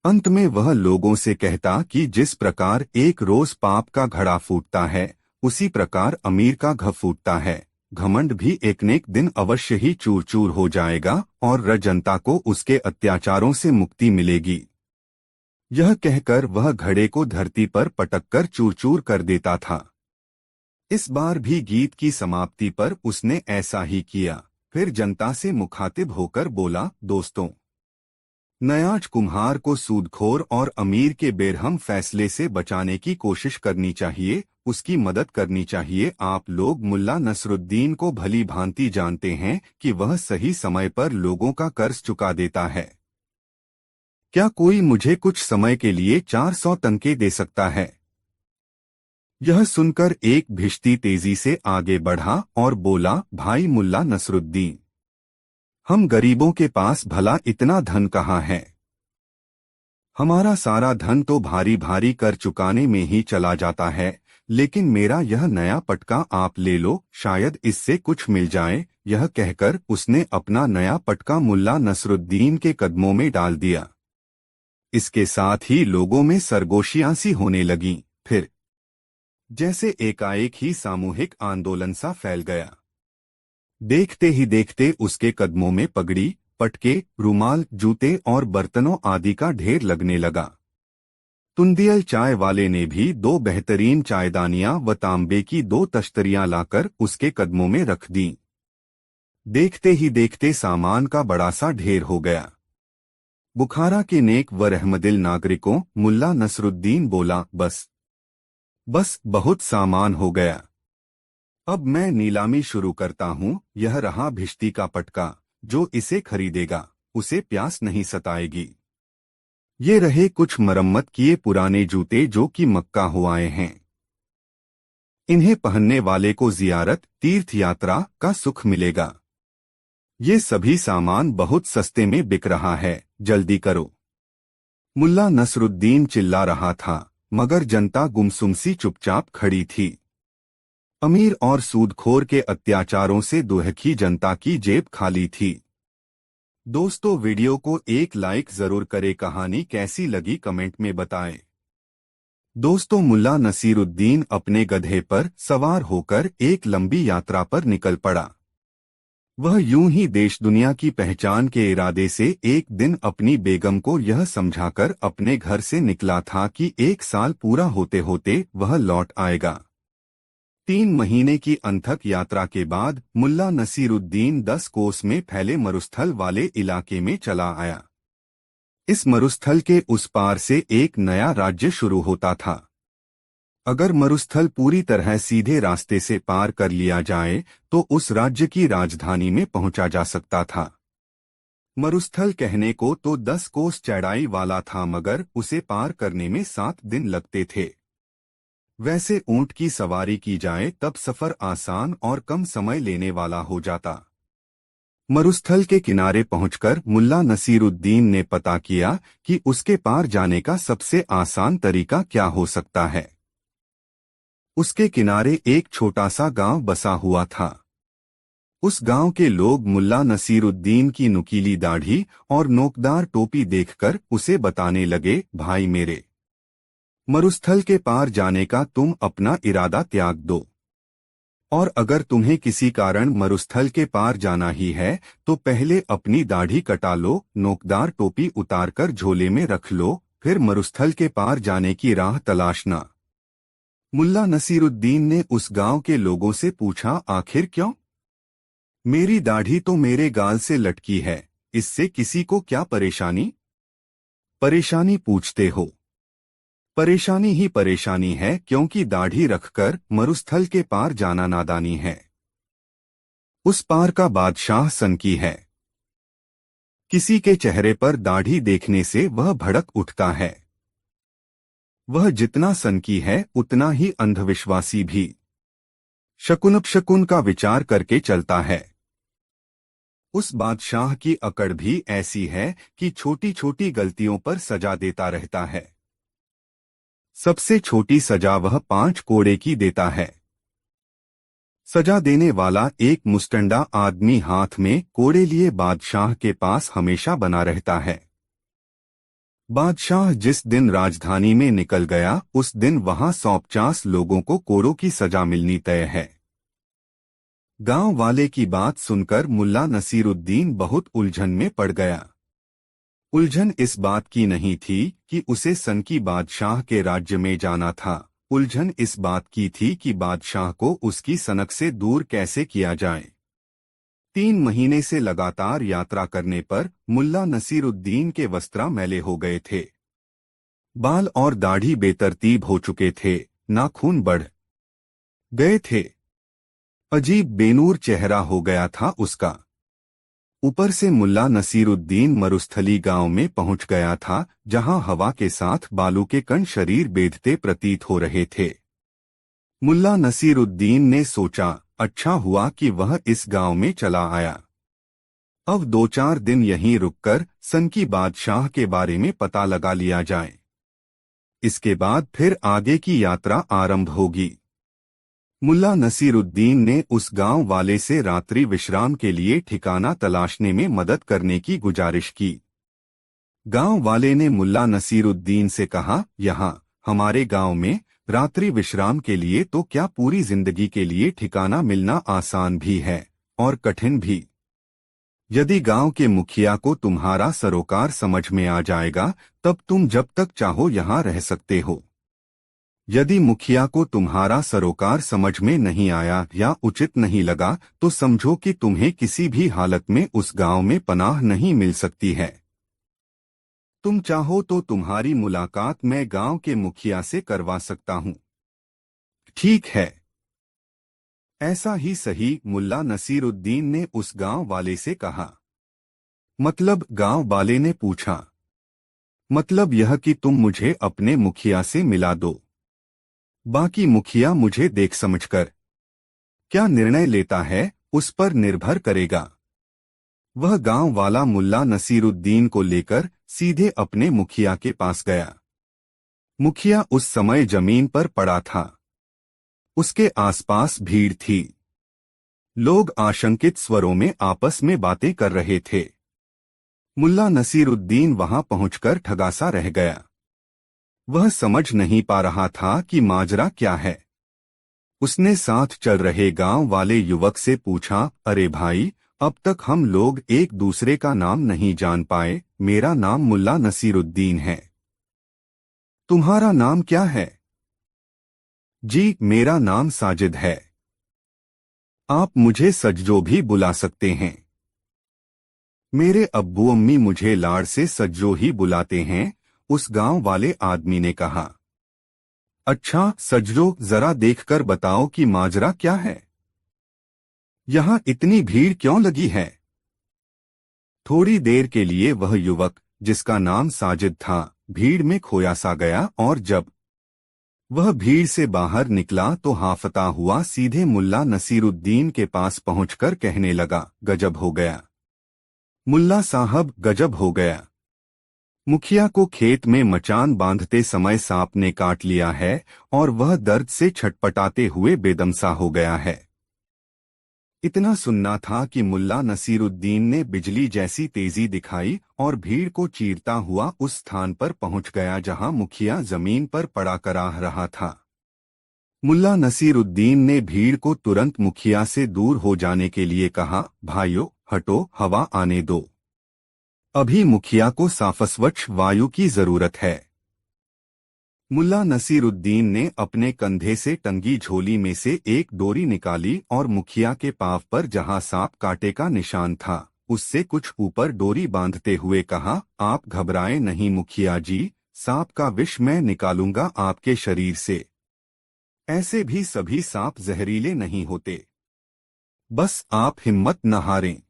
अंत में वह लोगों से कहता कि जिस प्रकार एक रोज पाप का घड़ा फूटता है, उसी प्रकार अमीर का घ फूटता है। घमंड भी एक न एक दिन अवश्य ही चूर चूर हो जाएगा और जनता को उसके अत्याचारों से मुक्ति मिलेगी। यह कहकर वह घड़े को धरती पर पटककर चूर चूर कर देता था। इस बार भी गीत की समाप्ति पर उसने ऐसा ही किया। फिर जनता से मुखातिब होकर बोला, दोस्तों, नयाज कुम्हार को सूदखोर और अमीर के बेरहम फैसले से बचाने की कोशिश करनी चाहिए, उसकी मदद करनी चाहिए। आप लोग मुल्ला नसरुद्दीन को भली भांति जानते हैं कि वह सही समय पर लोगों का कर्ज चुका देता है। क्या कोई मुझे कुछ समय के लिए 400 तनके दे सकता है? यह सुनकर एक भिश्ती तेजी से आगे बढ़ा और बोला, भाई मुल्ला नसरुद्दीन, हम गरीबों के पास भला इतना धन कहाँ है? हमारा सारा धन तो भारी भारी कर चुकाने में ही चला जाता है, लेकिन मेरा यह नया पटका आप ले लो, शायद इससे कुछ मिल जाए। यह कहकर उसने अपना नया पटका मुल्ला नसरुद्दीन के कदमों में डाल दिया। इसके साथ ही लोगों में सरगोशियां सी होने लगीं। फिर जैसे एकाएक ही सामूहिक आंदोलन सा फैल गया। देखते ही देखते उसके कदमों में पगड़ी, पटके, रुमाल, जूते और बर्तनों आदि का ढेर लगने लगा। तुंदियल चाय वाले ने भी 2 बेहतरीन चायदानियां व तांबे की 2 तश्तरियां लाकर उसके कदमों में रख दी। देखते ही देखते सामान का बड़ा सा ढेर हो गया। बुखारा के नेक व रहमदिल नागरिकों, मुल्ला नसरुद्दीन बोला, बस बहुत सामान हो गया। अब मैं नीलामी शुरू करता हूँ। यह रहा भिश्ती का पटका, जो इसे खरीदेगा उसे प्यास नहीं सताएगी। ये रहे कुछ मरम्मत किए पुराने जूते जो कि मक्का हो आए हैं। इन्हें पहनने वाले को जियारत, तीर्थ यात्रा का सुख मिलेगा। ये सभी सामान बहुत सस्ते में बिक रहा है, जल्दी करो। मुल्ला नसरुद्दीन चिल्ला रहा था, मगर जनता गुमसुम सी चुपचाप खड़ी थी। अमीर और सूदखोर के अत्याचारों से दुहकी जनता की जेब खाली थी। दोस्तों, वीडियो को एक लाइक जरूर करें। कहानी कैसी लगी कमेंट में बताएं। दोस्तों, मुल्ला नसीरुद्दीन अपने गधे पर सवार होकर एक लंबी यात्रा पर निकल पड़ा। वह यूं ही देश दुनिया की पहचान के इरादे से एक दिन अपनी बेगम को यह समझाकर अपने घर से निकला था कि 1 साल पूरा होते होते वह लौट आएगा। 3 महीने की अनथक यात्रा के बाद मुल्ला नसीरुद्दीन 10 कोस में फैले मरुस्थल वाले इलाके में चला आया। इस मरुस्थल के उस पार से एक नया राज्य शुरू होता था। अगर मरुस्थल पूरी तरह सीधे रास्ते से पार कर लिया जाए तो उस राज्य की राजधानी में पहुंचा जा सकता था। मरुस्थल कहने को तो 10 कोस चौड़ाई वाला था, मगर उसे पार करने में 7 दिन लगते थे। वैसे ऊंट की सवारी की जाए तब सफर आसान और कम समय लेने वाला हो जाता। मरुस्थल के किनारे पहुंचकर मुल्ला नसीरुद्दीन ने पता किया कि उसके पार जाने का सबसे आसान तरीका क्या हो सकता है। उसके किनारे एक छोटा सा गांव बसा हुआ था। उस गांव के लोग मुल्ला नसीरुद्दीन की नुकीली दाढ़ी और नोकदार टोपी देखकर उसे बताने लगे, भाई मेरे, मरुस्थल के पार जाने का तुम अपना इरादा त्याग दो, और अगर तुम्हें किसी कारण मरुस्थल के पार जाना ही है तो पहले अपनी दाढ़ी कटा लो, नोकदार टोपी उतारकर झोले में रख लो, फिर मरुस्थल के पार जाने की राह तलाशना। मुल्ला नसीरुद्दीन ने उस गांव के लोगों से पूछा, आखिर क्यों? मेरी दाढ़ी तो मेरे गाल से लटकी है, इससे किसी को क्या परेशानी? परेशानी पूछते हो? परेशानी ही परेशानी है, क्योंकि दाढ़ी रखकर मरुस्थल के पार जाना नादानी है। उस पार का बादशाह सनकी है। किसी के चेहरे पर दाढ़ी देखने से वह भड़क उठता है। वह जितना सनकी है उतना ही अंधविश्वासी भी। शकुन का विचार करके चलता है। उस बादशाह की अकड़ भी ऐसी है कि छोटी छोटी गलतियों पर सजा देता रहता है। सबसे छोटी सजा वह 5 कोड़े की देता है। सजा देने वाला एक मुस्टंडा आदमी हाथ में कोड़े लिए बादशाह के पास हमेशा बना रहता है। बादशाह जिस दिन राजधानी में निकल गया उस दिन वहां 150 लोगों को कोड़ों की सजा मिलनी तय है। गांव वाले की बात सुनकर मुल्ला नसीरुद्दीन बहुत उलझन में पड़ गया। उलझन इस बात की नहीं थी कि उसे सनकी बादशाह के राज्य में जाना था, उलझन इस बात की थी कि बादशाह को उसकी सनक से दूर कैसे किया जाए। 3 महीने से लगातार यात्रा करने पर मुल्ला नसीरुद्दीन के वस्त्र मैले हो गए थे। बाल और दाढ़ी बेतरतीब हो चुके थे, नाखून बढ़ गए थे। अजीब बेनूर चेहरा हो गया था उसका। ऊपर से मुल्ला नसीरुद्दीन मरुस्थली गांव में पहुंच गया था, जहां हवा के साथ बालू के कण शरीर बेधते प्रतीत हो रहे थे। मुल्ला नसीरुद्दीन ने सोचा, अच्छा हुआ कि वह इस गांव में चला आया। अब 2-4 दिन यहीं रुककर सनकी बादशाह के बारे में पता लगा लिया जाए। इसके बाद फिर आगे की यात्रा आरंभ होगी। मुल्ला नसीरुद्दीन ने उस गांव वाले से रात्रि विश्राम के लिए ठिकाना तलाशने में मदद करने की गुजारिश की। गांव वाले ने मुल्ला नसीरुद्दीन से कहा, यहाँ हमारे गांव में रात्रि विश्राम के लिए तो क्या पूरी जिंदगी के लिए ठिकाना मिलना आसान भी है और कठिन भी। यदि गांव के मुखिया को तुम्हारा सरोकार समझ में आ जाएगा तब तुम जब तक चाहो यहाँ रह सकते हो। यदि मुखिया को तुम्हारा सरोकार समझ में नहीं आया या उचित नहीं लगा तो समझो कि तुम्हें किसी भी हालत में उस गांव में पनाह नहीं मिल सकती है। तुम चाहो तो तुम्हारी मुलाकात मैं गांव के मुखिया से करवा सकता हूं। ठीक है, ऐसा ही सही, मुल्ला नसीरुद्दीन ने उस गांव वाले से कहा। मतलब? गांव वाले ने पूछा। मतलब यह कि तुम मुझे अपने मुखिया से मिला दो। बाकी मुखिया मुझे देख समझकर क्या निर्णय लेता है उस पर निर्भर करेगा। वह गांव वाला मुल्ला नसीरुद्दीन को लेकर सीधे अपने मुखिया के पास गया। मुखिया उस समय जमीन पर पड़ा था। उसके आसपास भीड़ थी। लोग आशंकित स्वरों में आपस में बातें कर रहे थे। मुल्ला नसीरुद्दीन वहां पहुंचकर ठगासा रह गया। वह समझ नहीं पा रहा था कि माजरा क्या है। उसने साथ चल रहे गांव वाले युवक से पूछा, अरे भाई, अब तक हम लोग एक दूसरे का नाम नहीं जान पाए। मेरा नाम मुल्ला नसीरुद्दीन है। तुम्हारा नाम क्या है? जी, मेरा नाम साजिद है। आप मुझे सज्जो भी बुला सकते हैं। मेरे अब्बू अम्मी मुझे लाड़ से सज्जो ही बुलाते हैं, उस गांव वाले आदमी ने कहा। अच्छा सज्जो, जरा देखकर बताओ कि माजरा क्या है। यहां इतनी भीड़ क्यों लगी है? थोड़ी देर के लिए वह युवक, जिसका नाम साजिद था, भीड़ में खोया सा गया और जब वह भीड़ से बाहर निकला तो हाफता हुआ सीधे मुल्ला नसीरुद्दीन के पास पहुंचकर कहने लगा, गजब हो गया। मुल्ला साहब गजब हो गया। मुखिया को खेत में मचान बांधते समय सांप ने काट लिया है और वह दर्द से छटपटाते हुए बेदम सा हो गया है। इतना सुनना था कि मुल्ला नसीरुद्दीन ने बिजली जैसी तेजी दिखाई और भीड़ को चीरता हुआ उस स्थान पर पहुंच गया जहां मुखिया जमीन पर पड़ा कराह रहा था। मुल्ला नसीरुद्दीन ने भीड़ को तुरंत मुखिया से दूर हो जाने के लिए कहा, भाइयों हटो, हवा आने दो। अभी मुखिया को साफस्वच्छ वायु की जरूरत है। मुल्ला नसीरुद्दीन ने अपने कंधे से टंगी झोली में से एक डोरी निकाली और मुखिया के पांव पर जहां सांप कांटे का निशान था उससे कुछ ऊपर डोरी बांधते हुए कहा, आप घबराएं नहीं मुखिया जी, सांप का विष मैं निकालूंगा आपके शरीर से। ऐसे भी सभी सांप जहरीले नहीं होते, बस आप हिम्मत न हारें।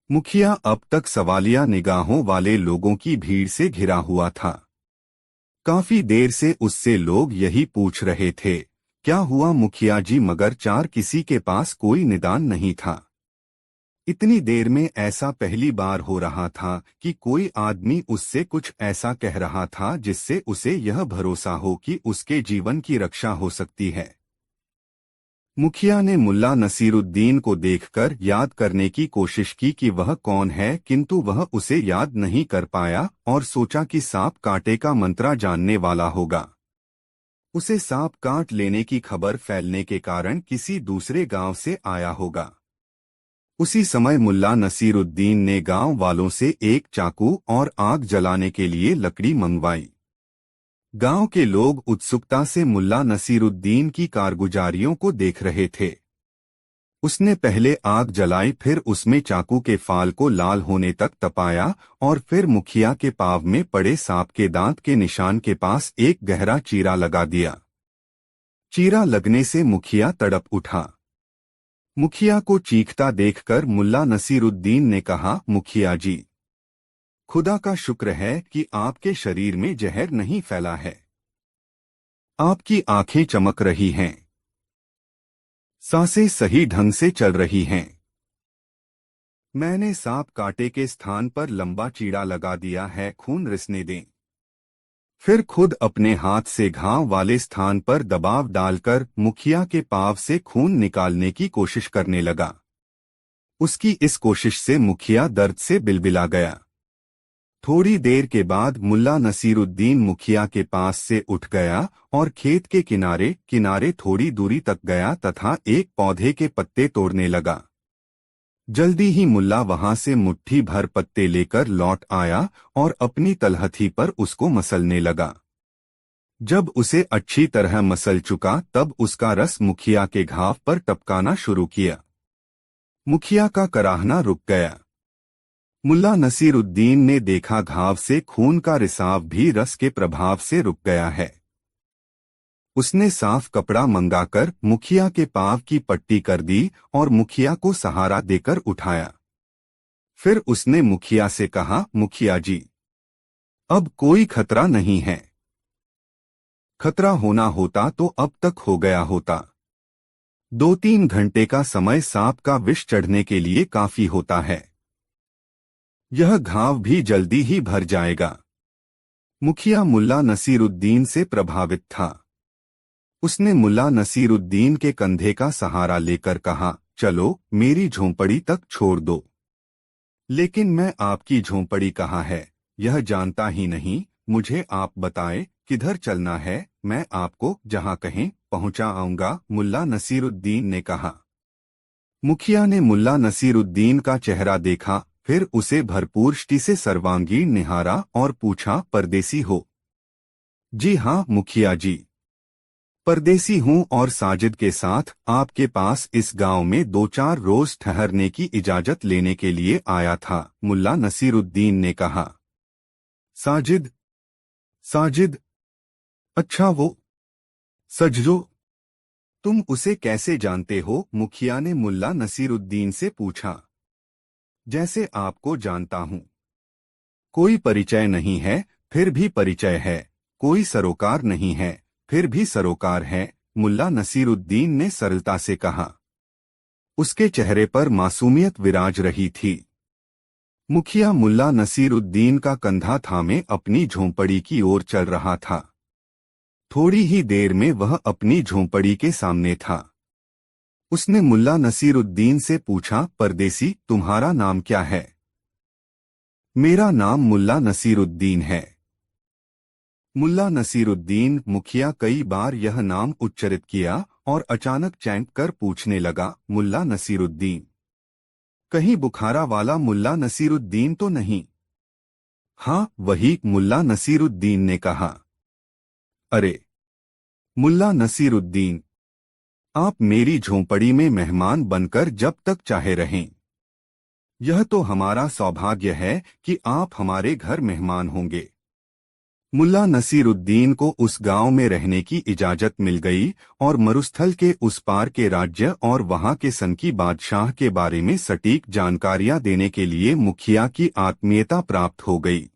मुखिया अब तक सवालिया निगाहों वाले लोगों की भीड़ से घिरा हुआ था। काफी देर से उससे लोग यही पूछ रहे थे, क्या हुआ मुखिया जी, मगर चार किसी के पास कोई निदान नहीं था। इतनी देर में ऐसा पहली बार हो रहा था कि कोई आदमी उससे कुछ ऐसा कह रहा था जिससे उसे यह भरोसा हो कि उसके जीवन की रक्षा हो सकती है। मुखिया ने मुल्ला नसीरुद्दीन को देखकर याद करने की कोशिश की कि वह कौन है, किंतु वह उसे याद नहीं कर पाया और सोचा कि सांप कांटे का मंत्रा जानने वाला होगा। उसे सांप काट लेने की खबर फैलने के कारण किसी दूसरे गांव से आया होगा। उसी समय मुल्ला नसीरुद्दीन ने गांव वालों से एक चाकू और आग जलाने के लिए लकड़ी मंगवाई। गांव के लोग उत्सुकता से मुल्ला नसीरुद्दीन की कारगुजारियों को देख रहे थे। उसने पहले आग जलाई, फिर उसमें चाकू के फाल को लाल होने तक तपाया और फिर मुखिया के पांव में पड़े सांप के दांत के निशान के पास एक गहरा चीरा लगा दिया। चीरा लगने से मुखिया तड़प उठा। मुखिया को चीखता देखकर मुल्ला नसीरुद्दीन ने कहा, मुखिया जी, खुदा का शुक्र है कि आपके शरीर में जहर नहीं फैला है। आपकी आंखें चमक रही हैं, सांसें सही ढंग से चल रही हैं। मैंने सांप कांटे के स्थान पर लंबा चीरा लगा दिया है, खून रिसने दें। फिर खुद अपने हाथ से घाव वाले स्थान पर दबाव डालकर मुखिया के पांव से खून निकालने की कोशिश करने लगा। उसकी इस कोशिश से मुखिया दर्द से बिलबिला गया। थोड़ी देर के बाद मुल्ला नसीरुद्दीन मुखिया के पास से उठ गया और खेत के किनारे किनारे थोड़ी दूरी तक गया तथा एक पौधे के पत्ते तोड़ने लगा। जल्दी ही मुल्ला वहां से मुट्ठी भर पत्ते लेकर लौट आया और अपनी तलहथी पर उसको मसलने लगा। जब उसे अच्छी तरह मसल चुका तब उसका रस मुखिया के घाव पर टपकाना शुरू किया। मुखिया का कराहना रुक गया। मुल्ला नसीरुद्दीन ने देखा घाव से खून का रिसाव भी रस के प्रभाव से रुक गया है। उसने साफ कपड़ा मंगाकर मुखिया के पांव की पट्टी कर दी और मुखिया को सहारा देकर उठाया। फिर उसने मुखिया से कहा, मुखिया जी, अब कोई खतरा नहीं है। खतरा होना होता तो अब तक हो गया होता। 2-3 घंटे का समय सांप का विष चढ़ने के लिए काफी होता है। यह घाव भी जल्दी ही भर जाएगा। मुखिया मुल्ला नसीरुद्दीन से प्रभावित था। उसने मुल्ला नसीरुद्दीन के कंधे का सहारा लेकर कहा, चलो मेरी झोंपड़ी तक छोड़ दो। लेकिन मैं आपकी झोंपड़ी कहाँ है यह जानता ही नहीं, मुझे आप बताएं किधर चलना है, मैं आपको जहां कहें पहुंचा आऊंगा, मुल्ला नसीरुद्दीन ने कहा। मुखिया ने मुल्ला नसीरुद्दीन का चेहरा देखा, फिर उसे भरपूर दृष्टि से सर्वांगीण निहारा और पूछा, परदेसी हो? जी हाँ मुखिया जी, परदेसी हूँ और साजिद के साथ आपके पास इस गांव में 2-4 रोज ठहरने की इजाजत लेने के लिए आया था, मुल्ला नसीरुद्दीन ने कहा। साजिद? साजिद? अच्छा वो सजजो? तुम उसे कैसे जानते हो? मुखिया ने मुल्ला नसीरुद्दीन से पूछा। जैसे आपको जानता हूँ। कोई परिचय नहीं है, फिर भी परिचय है। कोई सरोकार नहीं है, फिर भी सरोकार है, मुल्ला नसीरुद्दीन ने सरलता से कहा। उसके चेहरे पर मासूमियत विराज रही थी। मुखिया मुल्ला नसीरुद्दीन का कंधा थामे अपनी झोंपड़ी की ओर चल रहा था। थोड़ी ही देर में वह अपनी झोंपड़ी के सामने था। उसने मुल्ला नसीरुद्दीन से पूछा, परदेसी, तुम्हारा नाम क्या है? मेरा नाम मुल्ला नसीरुद्दीन है। मुल्ला नसीरुद्दीन मुखिया कई बार यह नाम उच्चरित किया और अचानक चैंक कर पूछने लगा, मुल्ला नसीरुद्दीन? कहीं बुखारा वाला मुल्ला नसीरुद्दीन तो नहीं? हाँ, वही, मुल्ला नसीरुद्दीन ने कहा। अरे मुल्ला नसीरुद्दीन, आप मेरी झोंपड़ी में मेहमान बनकर जब तक चाहे रहें। यह तो हमारा सौभाग्य है कि आप हमारे घर मेहमान होंगे। मुल्ला नसीरुद्दीन को उस गांव में रहने की इजाजत मिल गई और मरुस्थल के उस पार के राज्य और वहां के सनकी बादशाह के बारे में सटीक जानकारियां देने के लिए मुखिया की आत्मीयता प्राप्त हो गई।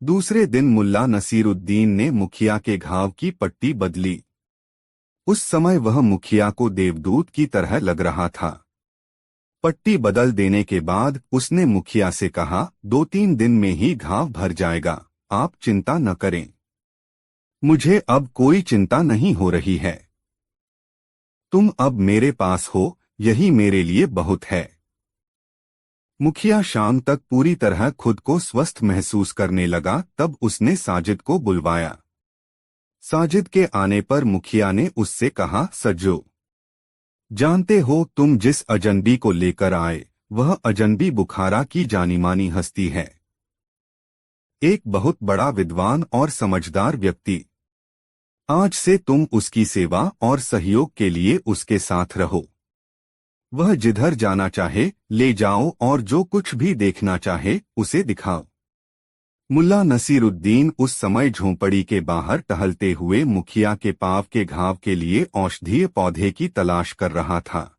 दूसरे दिन मुल्ला नसीरुद्दीन ने मुखिया के घाव की पट्टी बदली। उस समय वह मुखिया को देवदूत की तरह लग रहा था। पट्टी बदल देने के बाद उसने मुखिया से कहा, 2-3 दिन में ही घाव भर जाएगा, आप चिंता न करें। मुझे अब कोई चिंता नहीं हो रही है। तुम अब मेरे पास हो, यही मेरे लिए बहुत है। मुखिया शाम तक पूरी तरह खुद को स्वस्थ महसूस करने लगा। तब उसने साजिद को बुलवाया। साजिद के आने पर मुखिया ने उससे कहा, सज्जो, जानते हो तुम जिस अजनबी को लेकर आए, वह अजनबी बुखारा की जानीमानी हस्ती है। एक बहुत बड़ा विद्वान और समझदार व्यक्ति। आज से तुम उसकी सेवा और सहयोग के लिए उसके साथ रहो। वह जिधर जाना चाहे ले जाओ और जो कुछ भी देखना चाहे उसे दिखाओ। मुल्ला नसीरुद्दीन उस समय झोंपड़ी के बाहर टहलते हुए मुखिया के पांव के घाव के लिए औषधीय पौधे की तलाश कर रहा था।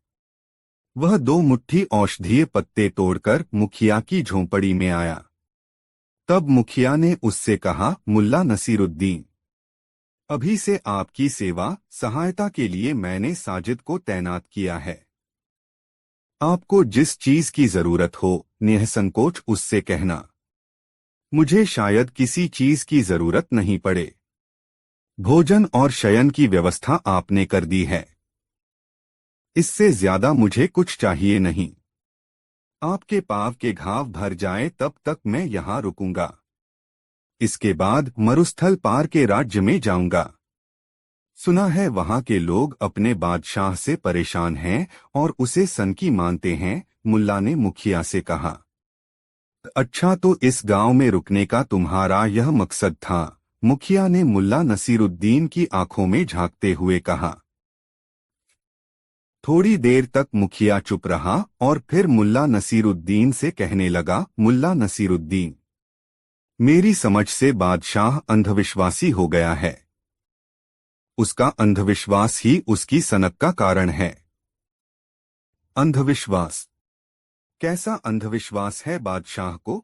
वह 2 मुट्ठी औषधीय पत्ते तोड़कर मुखिया की झोंपड़ी में आया। तब मुखिया ने उससे कहा, मुल्ला नसीरुद्दीन, अभी से आपकी सेवा सहायता के लिए मैंने साजिद को तैनात किया है। आपको जिस चीज की जरूरत हो निःसंकोच उससे कहना। मुझे शायद किसी चीज की जरूरत नहीं पड़े। भोजन और शयन की व्यवस्था आपने कर दी है। इससे ज्यादा मुझे कुछ चाहिए नहीं। आपके पांव के घाव भर जाएं तब तक मैं यहाँ रुकूंगा। इसके बाद मरुस्थल पार के राज्य में जाऊंगा। सुना है वहां के लोग अपने बादशाह से परेशान हैं और उसे सनकी मानते हैं। मुल्ला ने मुखिया से कहा, अच्छा, तो इस गांव में रुकने का तुम्हारा यह मकसद था? मुखिया ने मुल्ला नसीरुद्दीन की आंखों में झांकते हुए कहा। थोड़ी देर तक मुखिया चुप रहा और फिर मुल्ला नसीरुद्दीन से कहने लगा, मुल्ला नसीरुद्दीन, मेरी समझ से बादशाह अंधविश्वासी हो गया है। उसका अंधविश्वास ही उसकी सनक का कारण है। अंधविश्वास? कैसा अंधविश्वास है बादशाह को?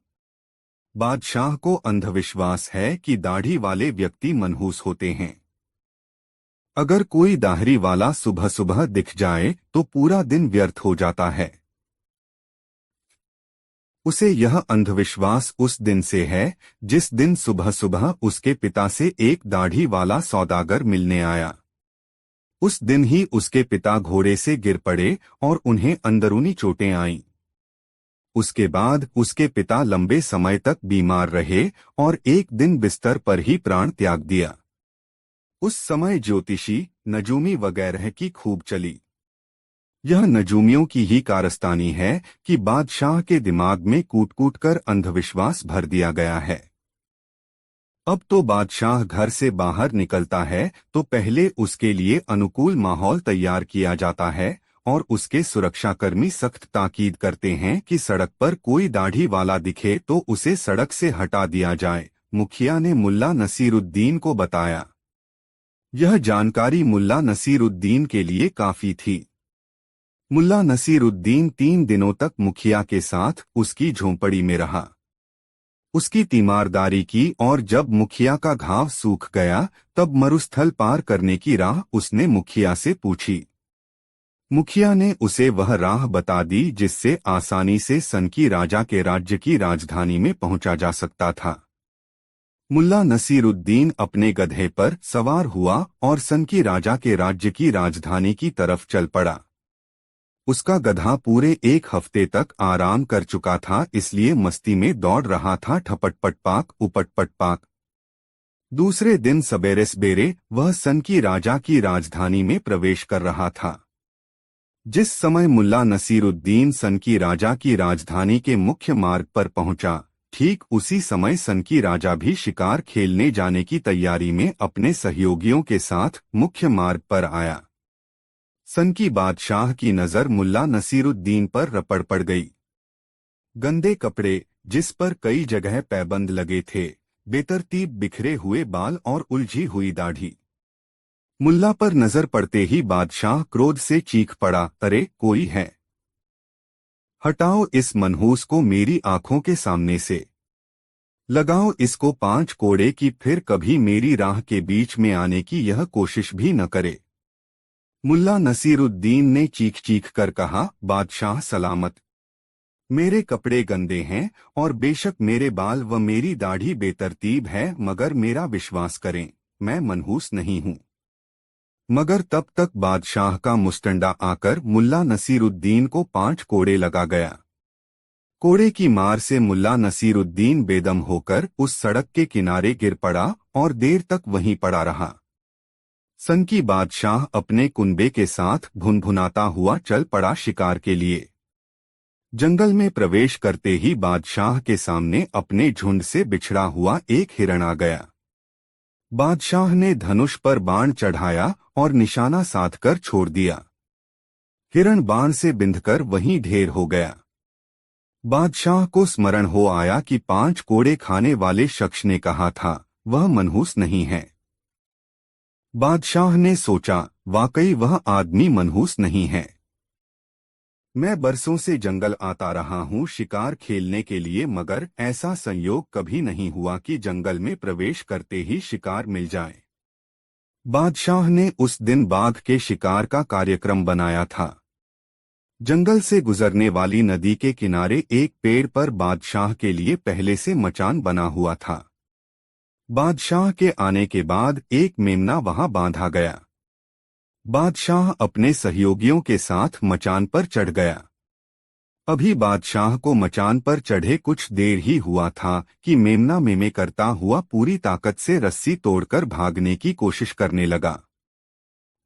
बादशाह को अंधविश्वास है कि दाढ़ी वाले व्यक्ति मनहूस होते हैं। अगर कोई दाढ़ी वाला सुबह सुबह दिख जाए तो पूरा दिन व्यर्थ हो जाता है। उसे यह अंधविश्वास उस दिन से है जिस दिन सुबह सुबह उसके पिता से एक दाढ़ी वाला सौदागर मिलने आया। उस दिन ही उसके पिता घोड़े से गिर पड़े और उन्हें अंदरूनी चोटें आईं। उसके बाद उसके पिता लंबे समय तक बीमार रहे और एक दिन बिस्तर पर ही प्राण त्याग दिया। उस समय ज्योतिषी, नजूमी वगैरह की खूब चली। यह नजूमियों की ही कारस्तानी है कि बादशाह के दिमाग में कूट कूट कर अंधविश्वास भर दिया गया है। अब तो बादशाह घर से बाहर निकलता है तो पहले उसके लिए अनुकूल माहौल तैयार किया जाता है और उसके सुरक्षाकर्मी सख्त ताकीद करते हैं कि सड़क पर कोई दाढ़ी वाला दिखे तो उसे सड़क से हटा दिया जाए। मुखिया ने मुल्ला नसीरुद्दीन को बताया। यह जानकारी मुल्ला नसीरुद्दीन के लिए काफी थी। मुल्ला नसीरुद्दीन 3 दिनों तक मुखिया के साथ उसकी झोंपड़ी में रहा। उसकी तीमारदारी की और जब मुखिया का घाव सूख गया तब मरुस्थल पार करने की राह उसने मुखिया से पूछी। मुखिया ने उसे वह राह बता दी जिससे आसानी से सनकी राजा के राज्य की राजधानी में पहुंचा जा सकता था। मुल्ला नसीरुद्दीन अपने गधे पर सवार हुआ और सनकी राजा के राज्य की राजधानी की तरफ चल पड़ा। उसका गधा पूरे एक हफ्ते तक आराम कर चुका था, इसलिए मस्ती में दौड़ रहा था, ठपटपटपाक उपटपटपाक। दूसरे दिन सवेरे सवेरे वह सनकी राजा की राजधानी में प्रवेश कर रहा था। जिस समय मुल्ला नसीरुद्दीन सनकी राजा की राजधानी के मुख्य मार्ग पर पहुंचा, ठीक उसी समय सनकी राजा भी शिकार खेलने जाने की तैयारी में अपने सहयोगियों के साथ मुख्य मार्ग पर आया। सनकी बादशाह की नजर मुल्ला नसीरुद्दीन पर रपड़ पड़ गई। गंदे कपड़े, जिस पर कई जगह पैबंद लगे थे, बेतरतीब बिखरे हुए बाल और उलझी हुई दाढ़ी। मुल्ला पर नजर पड़ते ही बादशाह क्रोध से चीख पड़ा, अरे कोई है, हटाओ इस मनहूस को मेरी आंखों के सामने से, लगाओ इसको 5 कोड़े की, फिर कभी मेरी राह के बीच में आने की यह कोशिश भी न करे। मुल्ला नसीरुद्दीन ने चीख चीख कर कहा, बादशाह सलामत, मेरे कपड़े गंदे हैं और बेशक मेरे बाल व मेरी दाढ़ी बेतरतीब है, मगर मेरा विश्वास करें, मैं मनहूस नहीं हूँ। मगर तब तक बादशाह का मुस्टंडा आकर मुल्ला नसीरुद्दीन को 5 कोड़े लगा गया। कोड़े की मार से मुल्ला नसीरुद्दीन बेदम होकर उस सड़क के किनारे गिर पड़ा और देर तक वहीं पड़ा रहा। सनकी बादशाह अपने कुनबे के साथ भुनभुनाता हुआ चल पड़ा शिकार के लिए। जंगल में प्रवेश करते ही बादशाह के सामने अपने झुंड से बिछड़ा हुआ एक हिरण आ गया। बादशाह ने धनुष पर बाण चढ़ाया और निशाना साधकर छोड़ दिया। हिरण बाण से बिंधकर वहीं ढेर हो गया। बादशाह को स्मरण हो आया कि 5 कोड़े खाने वाले शख्स ने कहा था, वह मनहूस नहीं है। बादशाह ने सोचा, वाकई वह आदमी मनहूस नहीं है। मैं बरसों से जंगल आता रहा हूँ शिकार खेलने के लिए, मगर ऐसा संयोग कभी नहीं हुआ कि जंगल में प्रवेश करते ही शिकार मिल जाए। बादशाह ने उस दिन बाघ के शिकार का कार्यक्रम बनाया था। जंगल से गुजरने वाली नदी के किनारे एक पेड़ पर बादशाह के लिए पहले से मचान बना हुआ था। बादशाह के आने के बाद एक मेमना वहां बांधा गया। बादशाह अपने सहयोगियों के साथ मचान पर चढ़ गया। अभी बादशाह को मचान पर चढ़े कुछ देर ही हुआ था कि मेमना मेमे करता हुआ पूरी ताकत से रस्सी तोड़कर भागने की कोशिश करने लगा।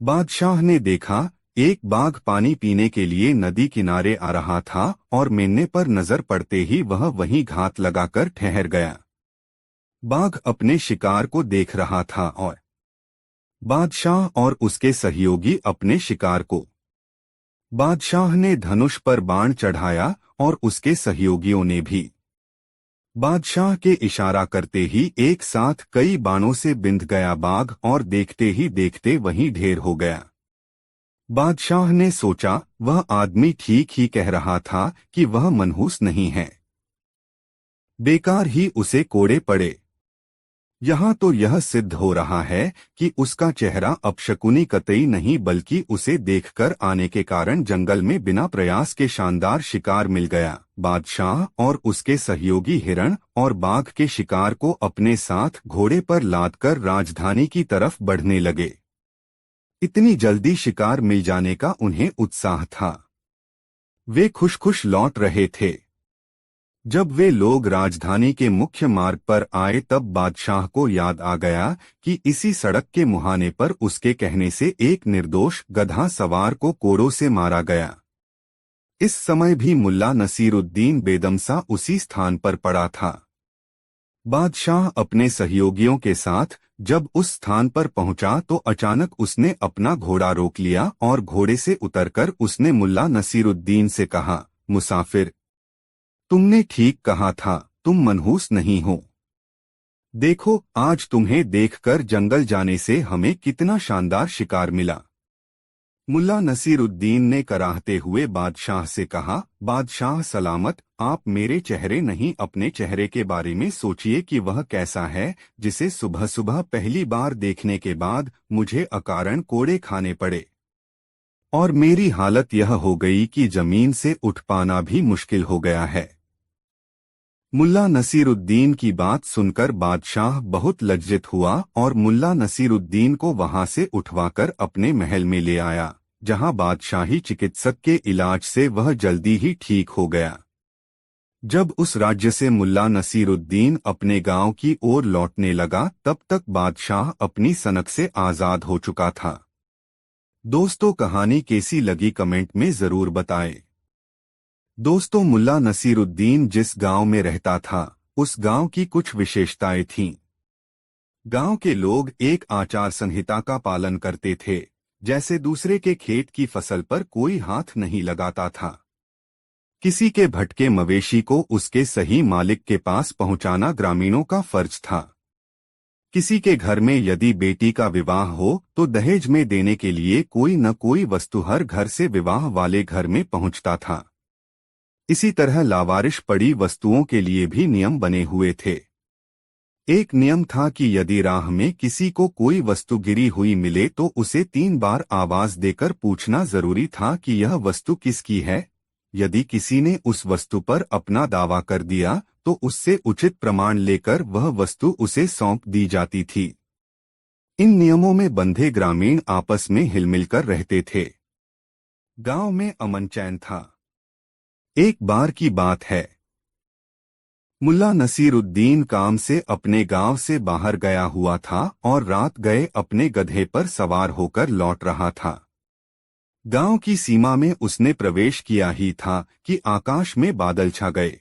बादशाह ने देखा, एक बाघ पानी पीने के लिए नदी किनारे आ रहा था और मेमने पर नजर पड़ते ही वह वहीं घात लगाकर ठहर गया। बाघ अपने शिकार को देख रहा था और बादशाह और उसके सहयोगी अपने शिकार को। बादशाह ने धनुष पर बाण चढ़ाया और उसके सहयोगियों ने भी। बादशाह के इशारा करते ही एक साथ कई बाणों से बिंध गया बाघ और देखते ही देखते वहीं ढेर हो गया। बादशाह ने सोचा, वह आदमी ठीक ही कह रहा था कि वह मनहूस नहीं है। बेकार ही उसे कोड़े पड़े। यहाँ तो यह सिद्ध हो रहा है कि उसका चेहरा अपशकुनी कतई नहीं, बल्कि उसे देखकर आने के कारण जंगल में बिना प्रयास के शानदार शिकार मिल गया। बादशाह और उसके सहयोगी हिरण और बाघ के शिकार को अपने साथ घोड़े पर लादकर राजधानी की तरफ बढ़ने लगे। इतनी जल्दी शिकार मिल जाने का उन्हें उत्साह था। वे खुश खुश लौट रहे थे। जब वे लोग राजधानी के मुख्य मार्ग पर आए तब बादशाह को याद आ गया कि इसी सड़क के मुहाने पर उसके कहने से एक निर्दोष गधा सवार को कोड़ों से मारा गया। इस समय भी मुल्ला नसीरुद्दीन बेदमसा उसी स्थान पर पड़ा था। बादशाह अपने सहयोगियों के साथ जब उस स्थान पर पहुंचा तो अचानक उसने अपना घोड़ा रोक लिया और घोड़े से उतरकर उसने मुल्ला नसीरुद्दीन से कहा, मुसाफिर, तुमने ठीक कहा था, तुम मनहूस नहीं हो। देखो, आज तुम्हें देखकर जंगल जाने से हमें कितना शानदार शिकार मिला। मुल्ला नसीरुद्दीन ने कराहते हुए बादशाह से कहा, बादशाह सलामत, आप मेरे चेहरे नहीं अपने चेहरे के बारे में सोचिए कि वह कैसा है जिसे सुबह सुबह पहली बार देखने के बाद मुझे अकारण कोड़े खाने पड़े। और मेरी हालत यह हो गई कि जमीन से उठ पाना भी मुश्किल हो गया है। मुल्ला नसीरुद्दीन की बात सुनकर बादशाह बहुत लज्जित हुआ और मुल्ला नसीरुद्दीन को वहां से उठवाकर अपने महल में ले आया, जहां बादशाही चिकित्सक के इलाज से वह जल्दी ही ठीक हो गया। जब उस राज्य से मुल्ला नसीरुद्दीन अपने गांव की ओर लौटने लगा, तब तक बादशाह अपनी सनक से आजाद हो चुका था। दोस्तों, कहानी कैसी लगी कमेंट में जरूर बताएं। दोस्तों, मुल्ला नसीरुद्दीन जिस गांव में रहता था, उस गांव की कुछ विशेषताएं थीं। गांव के लोग एक आचार संहिता का पालन करते थे, जैसे दूसरे के खेत की फसल पर कोई हाथ नहीं लगाता था। किसी के भटके मवेशी को उसके सही मालिक के पास पहुंचाना ग्रामीणों का फर्ज था। किसी के घर में यदि बेटी का विवाह हो तो दहेज में देने के लिए कोई न कोई वस्तु हर घर से विवाह वाले घर में पहुंचता था। इसी तरह लावारिश पड़ी वस्तुओं के लिए भी नियम बने हुए थे। एक नियम था कि यदि राह में किसी को कोई वस्तु गिरी हुई मिले तो उसे 3 बार आवाज देकर पूछना जरूरी था कि यह वस्तु किसकी है। यदि किसी ने उस वस्तु पर अपना दावा कर दिया तो उससे उचित प्रमाण लेकर वह वस्तु उसे सौंप दी जाती थी। इन नियमों में बंधे ग्रामीण आपस में हिलमिलकर रहते थे। गांव में अमन चैन था। एक बार की बात है, मुल्ला नसीरुद्दीन काम से अपने गांव से बाहर गया हुआ था और रात गए अपने गधे पर सवार होकर लौट रहा था। गांव की सीमा में उसने प्रवेश किया ही था कि आकाश में बादल छा गए।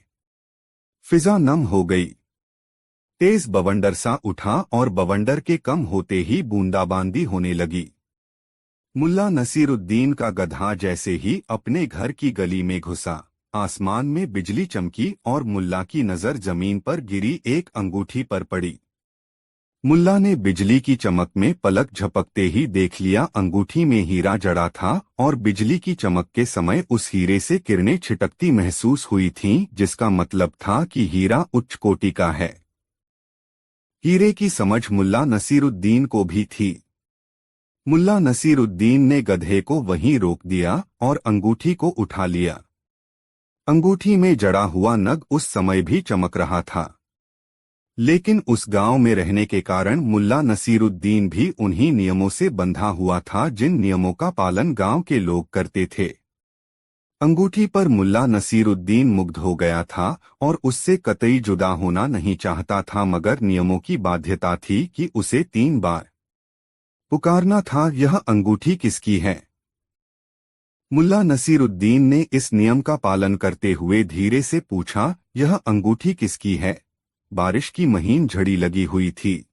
फिजा नम हो गई। तेज बवंडर सा उठा और बवंडर के कम होते ही बूंदाबांदी होने लगी। मुल्ला नसीरुद्दीन का गधा जैसे ही अपने घर की गली में घुसा, आसमान में बिजली चमकी और मुल्ला की नजर जमीन पर गिरी एक अंगूठी पर पड़ी। मुल्ला ने बिजली की चमक में पलक झपकते ही देख लिया अंगूठी में हीरा जड़ा था और बिजली की चमक के समय उस हीरे से किरणें छिटकती महसूस हुई थीं, जिसका मतलब था कि हीरा उच्च कोटि का है। हीरे की समझ मुल्ला नसीरुद्दीन को भी थी। मुल्ला नसीरुद्दीन ने गधे को वहीं रोक दिया और अंगूठी को उठा लिया। अंगूठी में जड़ा हुआ नग उस समय भी चमक रहा था। लेकिन उस गांव में रहने के कारण मुल्ला नसीरुद्दीन भी उन्हीं नियमों से बंधा हुआ था जिन नियमों का पालन गांव के लोग करते थे। अंगूठी पर मुल्ला नसीरुद्दीन मुग्ध हो गया था और उससे कतई जुदा होना नहीं चाहता था, मगर नियमों की बाध्यता थी कि उसे 3 बार पुकारना था, यह अंगूठी किसकी है। मुल्ला नसीरुद्दीन ने इस नियम का पालन करते हुए धीरे से पूछा, यह अंगूठी किसकी है। बारिश की महीन झड़ी लगी हुई थी,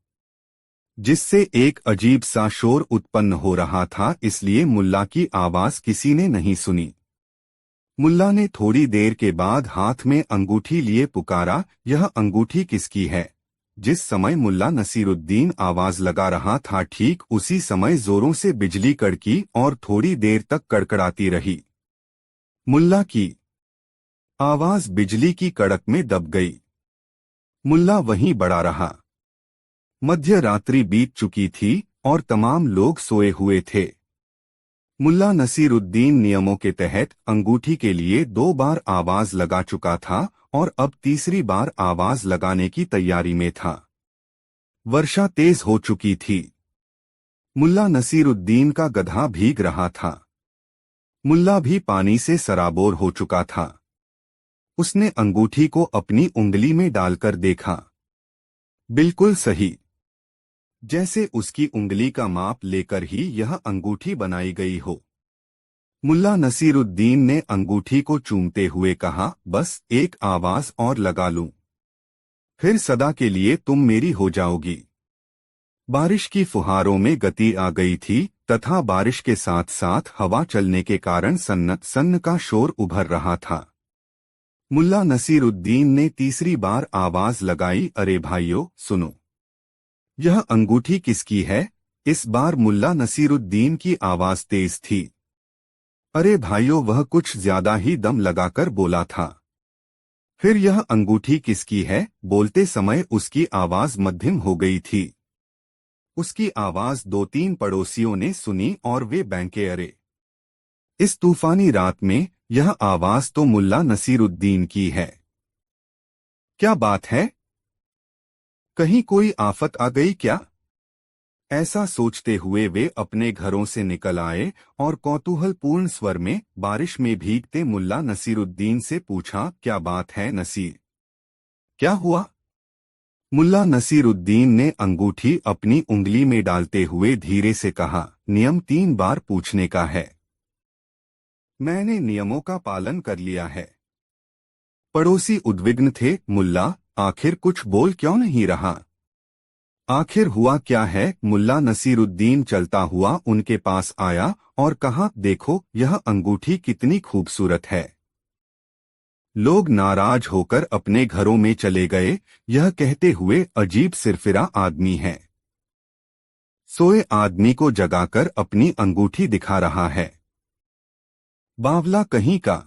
जिससे एक अजीब सा शोर उत्पन्न हो रहा था, इसलिए मुल्ला की आवाज किसी ने नहीं सुनी। मुल्ला ने थोड़ी देर के बाद हाथ में अंगूठी लिए पुकारा, यह अंगूठी किसकी है। जिस समय मुल्ला नसीरुद्दीन आवाज लगा रहा था, ठीक उसी समय जोरों से बिजली कड़की और थोड़ी देर तक कड़कड़ाती रही। मुल्ला की आवाज बिजली की कड़क में दब गई। मुल्ला वहीं बड़ा रहा। मध्य रात्रि बीत चुकी थी और तमाम लोग सोए हुए थे। मुल्ला नसीरुद्दीन नियमों के तहत अंगूठी के लिए 2 बार आवाज लगा चुका था और अब तीसरी बार आवाज लगाने की तैयारी में था। वर्षा तेज हो चुकी थी। मुल्ला नसीरुद्दीन का गधा भीग रहा था। मुल्ला भी पानी से सराबोर हो चुका था। उसने अंगूठी को अपनी उंगली में डालकर देखा। बिल्कुल सही, जैसे उसकी उंगली का माप लेकर ही यह अंगूठी बनाई गई हो। मुल्ला नसीरुद्दीन ने अंगूठी को चूमते हुए कहा, बस एक आवाज और लगा लूं, फिर सदा के लिए तुम मेरी हो जाओगी। बारिश की फुहारों में गति आ गई थी तथा बारिश के साथ साथ हवा चलने के कारण सन्न सन्न का शोर उभर रहा था। मुल्ला नसीरुद्दीन ने तीसरी बार आवाज लगाई, अरे भाइयों सुनो, यह अंगूठी किसकी है। इस बार मुल्ला नसीरुद्दीन की आवाज तेज थी। अरे भाइयों, वह कुछ ज्यादा ही दम लगाकर बोला था। फिर यह अंगूठी किसकी है, बोलते समय उसकी आवाज मध्यम हो गई थी। उसकी आवाज 2-3 पड़ोसियों ने सुनी और वे बैंके, अरे इस तूफानी रात में यह आवाज तो मुल्ला नसीरुद्दीन की है। क्या बात है? कहीं कोई आफत आ गई क्या? ऐसा सोचते हुए वे अपने घरों से निकल आए और कौतूहलपूर्ण स्वर में बारिश में भीगते मुल्ला नसीरुद्दीन से पूछा, क्या बात है नसीर? क्या हुआ? मुल्ला नसीरुद्दीन ने अंगूठी अपनी उंगली में डालते हुए धीरे से कहा, नियम 3 बार पूछने का है। मैंने नियमों का पालन कर लिया है। पड़ोसी उद्विग्न थे, मुल्ला आखिर कुछ बोल क्यों नहीं रहा? आखिर हुआ क्या है? मुल्ला नसीरुद्दीन चलता हुआ उनके पास आया और कहा, देखो यह अंगूठी कितनी खूबसूरत है। लोग नाराज होकर अपने घरों में चले गए, यह कहते हुए अजीब सिरफिरा आदमी है। सोए आदमी को जगाकर अपनी अंगूठी दिखा रहा है। बावला कहीं का।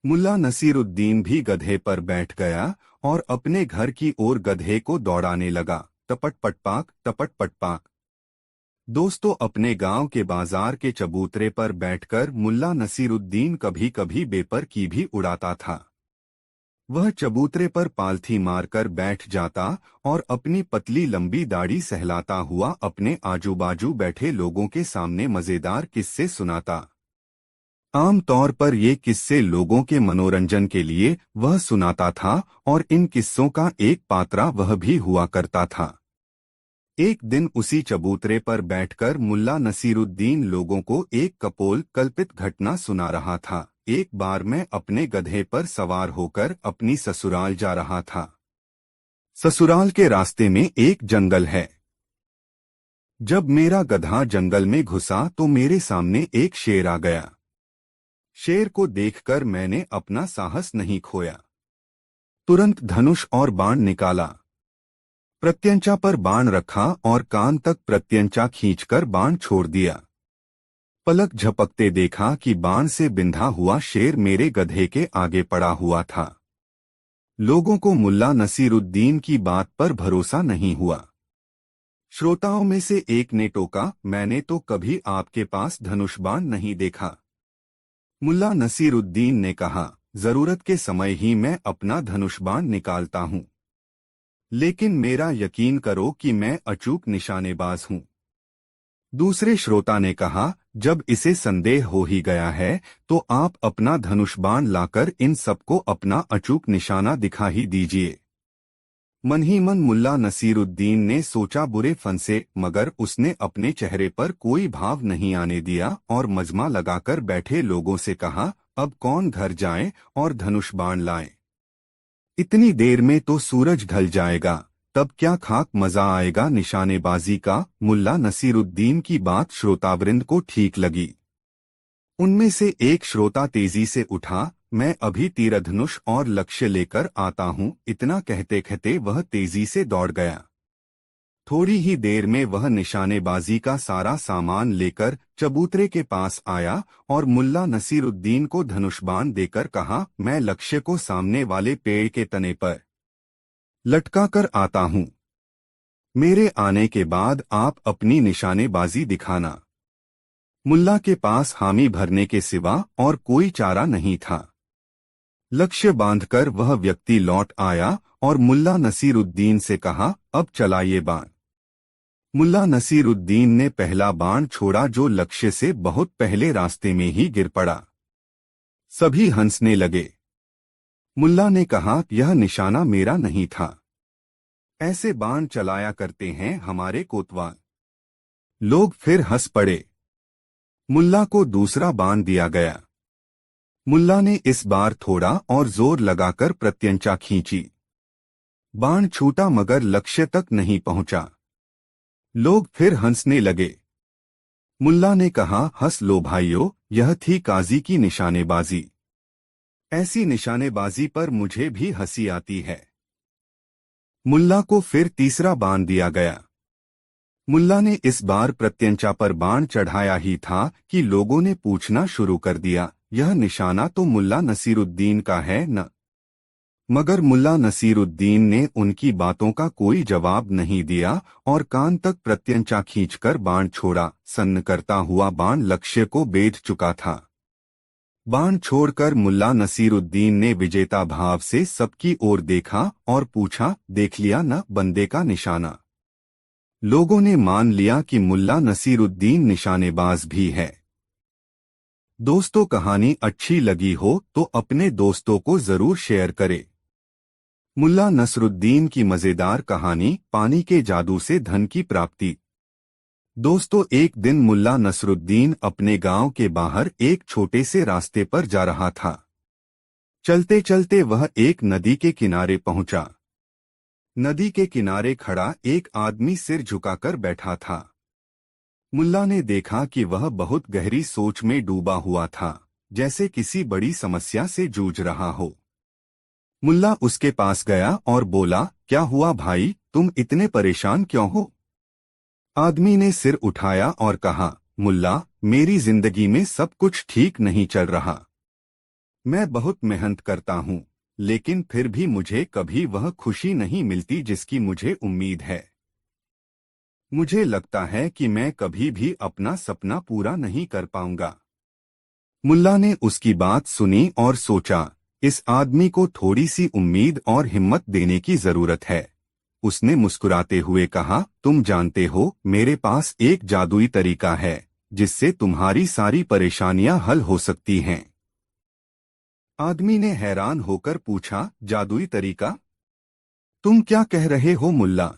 मुल्ला नसीरुद्दीन भी गधे पर बैठ गया और अपने घर की ओर गधे को दौड़ाने लगा। टपट पटपाक, टपट पटपाक। दोस्तों, अपने गांव के बाजार के चबूतरे पर बैठकर मुल्ला नसीरुद्दीन कभी कभी बेपर की भी उड़ाता था। वह चबूतरे पर पालथी मारकर बैठ जाता और अपनी पतली लंबी दाढ़ी सहलाता हुआ अपने आजू बाजू बैठे लोगों के सामने मजेदार किस्से सुनाता। आम तौर पर ये किस्से लोगों के मनोरंजन के लिए वह सुनाता था और इन किस्सों का एक पात्रा वह भी हुआ करता था। एक दिन उसी चबूतरे पर बैठकर मुल्ला नसीरुद्दीन लोगों को एक कपोल कल्पित घटना सुना रहा था। एक बार मैं अपने गधे पर सवार होकर अपनी ससुराल जा रहा था। ससुराल के रास्ते में एक जंगल है। जब मेरा गधा जंगल में घुसा तो मेरे सामने एक शेर आ गया। शेर को देखकर मैंने अपना साहस नहीं खोया। तुरंत धनुष और बाण निकाला। प्रत्यंचा पर बाण रखा और कान तक प्रत्यंचा खींचकर बाण छोड़ दिया। पलक झपकते देखा कि बाण से बिंधा हुआ शेर मेरे गधे के आगे पड़ा हुआ था। लोगों को मुल्ला नसीरुद्दीन की बात पर भरोसा नहीं हुआ। श्रोताओं में से एक ने टोका, मैंने तो कभी आपके पास धनुष बाण नहीं देखा। मुल्ला नसीरुद्दीन ने कहा, जरूरत के समय ही मैं अपना धनुष बाण निकालता हूँ, लेकिन मेरा यकीन करो कि मैं अचूक निशानेबाज हूँ। दूसरे श्रोता ने कहा, जब इसे संदेह हो ही गया है तो आप अपना धनुष बाण लाकर इन सबको अपना अचूक निशाना दिखा ही दीजिए। मन ही मन मुल्ला नसीरुद्दीन ने सोचा, बुरे फंसे, मगर उसने अपने चेहरे पर कोई भाव नहीं आने दिया और मजमा लगाकर बैठे लोगों से कहा, अब कौन घर जाए और धनुष बाण लाए? इतनी देर में तो सूरज ढल जाएगा, तब क्या खाक मजा आएगा निशानेबाजी का। मुल्ला नसीरुद्दीन की बात श्रोतावृंद को ठीक लगी। उनमें से एक श्रोता तेजी से उठा, मैं अभी तीरधनुष और लक्ष्य लेकर आता हूँ। इतना कहते कहते वह तेजी से दौड़ गया। थोड़ी ही देर में वह निशानेबाजी का सारा सामान लेकर चबूतरे के पास आया और मुल्ला नसीरुद्दीन को धनुषबाण देकर कहा, मैं लक्ष्य को सामने वाले पेड़ के तने पर लटका कर आता हूँ। मेरे आने के बाद आप अपनी निशानेबाजी दिखाना। मुल्ला के पास हामी भरने के सिवा और कोई चारा नहीं था। लक्ष्य बांधकर वह व्यक्ति लौट आया और मुल्ला नसीरुद्दीन से कहा, अब चलाइए बाण। मुल्ला नसीरुद्दीन ने पहला बाण छोड़ा जो लक्ष्य से बहुत पहले रास्ते में ही गिर पड़ा। सभी हंसने लगे। मुल्ला ने कहा, यह निशाना मेरा नहीं था। ऐसे बाण चलाया करते हैं हमारे कोतवाल। लोग फिर हंस पड़े। मुल्ला को दूसरा बाण दिया गया। मुल्ला ने इस बार थोड़ा और जोर लगाकर प्रत्यंचा खींची। बाण छूटा मगर लक्ष्य तक नहीं पहुंचा। लोग फिर हंसने लगे। मुल्ला ने कहा, हंस लो भाइयों, यह थी काजी की निशानेबाजी। ऐसी निशानेबाजी पर मुझे भी हंसी आती है। मुल्ला को फिर तीसरा बाण दिया गया। मुल्ला ने इस बार प्रत्यंचा पर बाण चढ़ाया ही था कि लोगों ने पूछना शुरू कर दिया, यह निशाना तो मुल्ला नसीरुद्दीन का है न? मगर मुल्ला नसीरुद्दीन ने उनकी बातों का कोई जवाब नहीं दिया और कान तक प्रत्यंचा खींचकर बाण छोड़ा। सन्न करता हुआ बाण लक्ष्य को भेद चुका था। बाण छोड़कर मुल्ला नसीरुद्दीन ने विजेता भाव से सबकी ओर देखा और पूछा, देख लिया न बंदे का निशाना। लोगों ने मान लिया कि मुल्ला नसीरुद्दीन निशानेबाज भी है। दोस्तों, कहानी अच्छी लगी हो तो अपने दोस्तों को जरूर शेयर करें। मुल्ला नसरुद्दीन की मजेदार कहानी, पानी के जादू से धन की प्राप्ति। दोस्तों, एक दिन मुल्ला नसरुद्दीन अपने गांव के बाहर एक छोटे से रास्ते पर जा रहा था। चलते चलते वह एक नदी के किनारे पहुंचा। नदी के किनारे खड़ा एक आदमी सिर झुकाकर बैठा था। मुल्ला ने देखा कि वह बहुत गहरी सोच में डूबा हुआ था, जैसे किसी बड़ी समस्या से जूझ रहा हो। मुल्ला उसके पास गया और बोला, क्या हुआ भाई, तुम इतने परेशान क्यों हो? आदमी ने सिर उठाया और कहा, मुल्ला, मेरी जिंदगी में सब कुछ ठीक नहीं चल रहा। मैं बहुत मेहनत करता हूँ, लेकिन फिर भी मुझे कभी वह खुशी नहीं मिलती जिसकी मुझे उम्मीद है। मुझे लगता है कि मैं कभी भी अपना सपना पूरा नहीं कर पाऊंगा। मुल्ला ने उसकी बात सुनी और सोचा, इस आदमी को थोड़ी सी उम्मीद और हिम्मत देने की जरूरत है। उसने मुस्कुराते हुए कहा, तुम जानते हो, मेरे पास एक जादुई तरीका है जिससे तुम्हारी सारी परेशानियां हल हो सकती हैं। आदमी ने हैरान होकर पूछा, जादुई तरीका? तुम क्या कह रहे हो मुल्ला?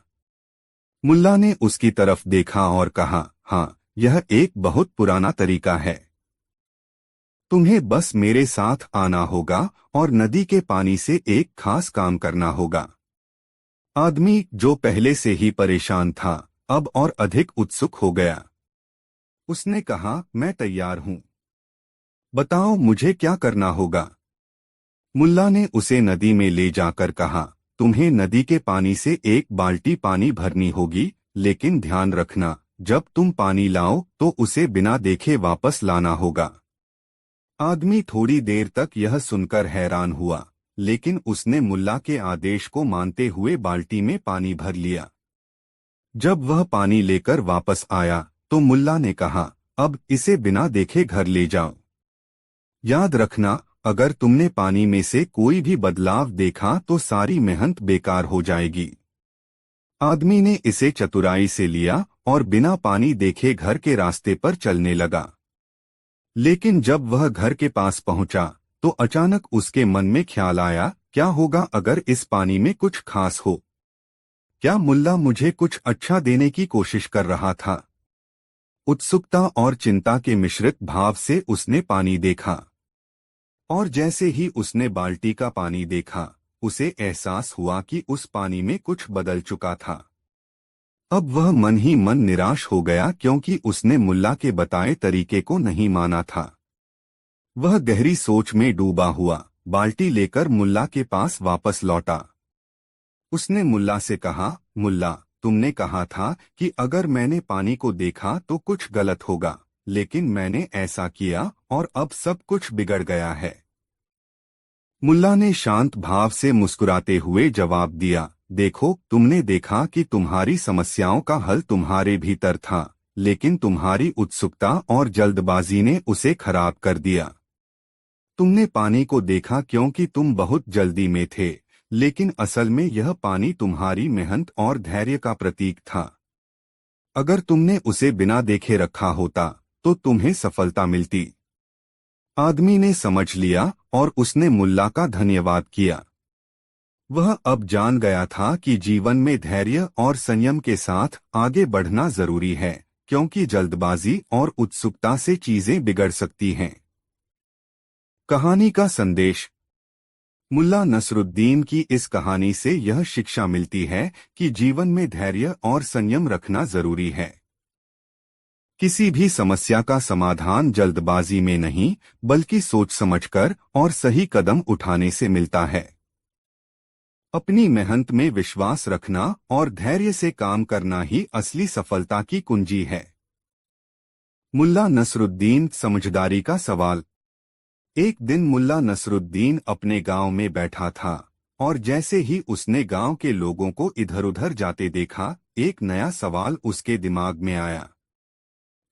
मुल्ला ने उसकी तरफ देखा और कहा, हाँ, यह एक बहुत पुराना तरीका है। तुम्हें बस मेरे साथ आना होगा और नदी के पानी से एक खास काम करना होगा। आदमी, जो पहले से ही परेशान था, अब और अधिक उत्सुक हो गया। उसने कहा, मैं तैयार हूं। बताओ मुझे क्या करना होगा। मुल्ला ने उसे नदी में ले जाकर कहा, तुम्हें नदी के पानी से एक बाल्टी पानी भरनी होगी, लेकिन ध्यान रखना, जब तुम पानी लाओ तो उसे बिना देखे वापस लाना होगा। आदमी थोड़ी देर तक यह सुनकर हैरान हुआ, लेकिन उसने मुल्ला के आदेश को मानते हुए बाल्टी में पानी भर लिया। जब वह पानी लेकर वापस आया तो मुल्ला ने कहा, अब इसे बिना देखे घर ले जाओ। याद रखना, अगर तुमने पानी में से कोई भी बदलाव देखा तो सारी मेहनत बेकार हो जाएगी। आदमी ने इसे चतुराई से लिया और बिना पानी देखे घर के रास्ते पर चलने लगा। लेकिन जब वह घर के पास पहुंचा तो अचानक उसके मन में ख्याल आया, क्या होगा अगर इस पानी में कुछ खास हो? क्या मुल्ला मुझे कुछ अच्छा देने की कोशिश कर रहा था? उत्सुकता और चिंता के मिश्रित भाव से उसने पानी देखा, और जैसे ही उसने बाल्टी का पानी देखा, उसे एहसास हुआ कि उस पानी में कुछ बदल चुका था। अब वह मन ही मन निराश हो गया, क्योंकि उसने मुल्ला के बताए तरीके को नहीं माना था। वह गहरी सोच में डूबा हुआ बाल्टी लेकर मुल्ला के पास वापस लौटा। उसने मुल्ला से कहा, मुल्ला, तुमने कहा था कि अगर मैंने पानी को देखा तो कुछ गलत होगा, लेकिन मैंने ऐसा किया और अब सब कुछ बिगड़ गया है। मुल्ला ने शांत भाव से मुस्कुराते हुए जवाब दिया, देखो, तुमने देखा कि तुम्हारी समस्याओं का हल तुम्हारे भीतर था, लेकिन तुम्हारी उत्सुकता और जल्दबाजी ने उसे खराब कर दिया। तुमने पानी को देखा क्योंकि तुम बहुत जल्दी में थे, लेकिन असल में यह पानी तुम्हारी मेहनत और धैर्य का प्रतीक था। अगर तुमने उसे बिना देखे रखा होता तो तुम्हें सफलता मिलती। आदमी ने समझ लिया और उसने मुल्ला का धन्यवाद किया। वह अब जान गया था कि जीवन में धैर्य और संयम के साथ आगे बढ़ना जरूरी है, क्योंकि जल्दबाजी और उत्सुकता से चीजें बिगड़ सकती हैं। कहानी का संदेश। मुल्ला नसरुद्दीन की इस कहानी से यह शिक्षा मिलती है कि जीवन में धैर्य और संयम रखना जरूरी है। किसी भी समस्या का समाधान जल्दबाजी में नहीं, बल्कि सोच समझकर और सही कदम उठाने से मिलता है। अपनी मेहनत में विश्वास रखना और धैर्य से काम करना ही असली सफलता की कुंजी है। मुल्ला नसरुद्दीन समझदारी का सवाल। एक दिन मुल्ला नसरुद्दीन अपने गांव में बैठा था। और जैसे ही उसने गांव के लोगों को इधर-उधर जाते देखा, एक नया सवाल उसके दिमाग में आया।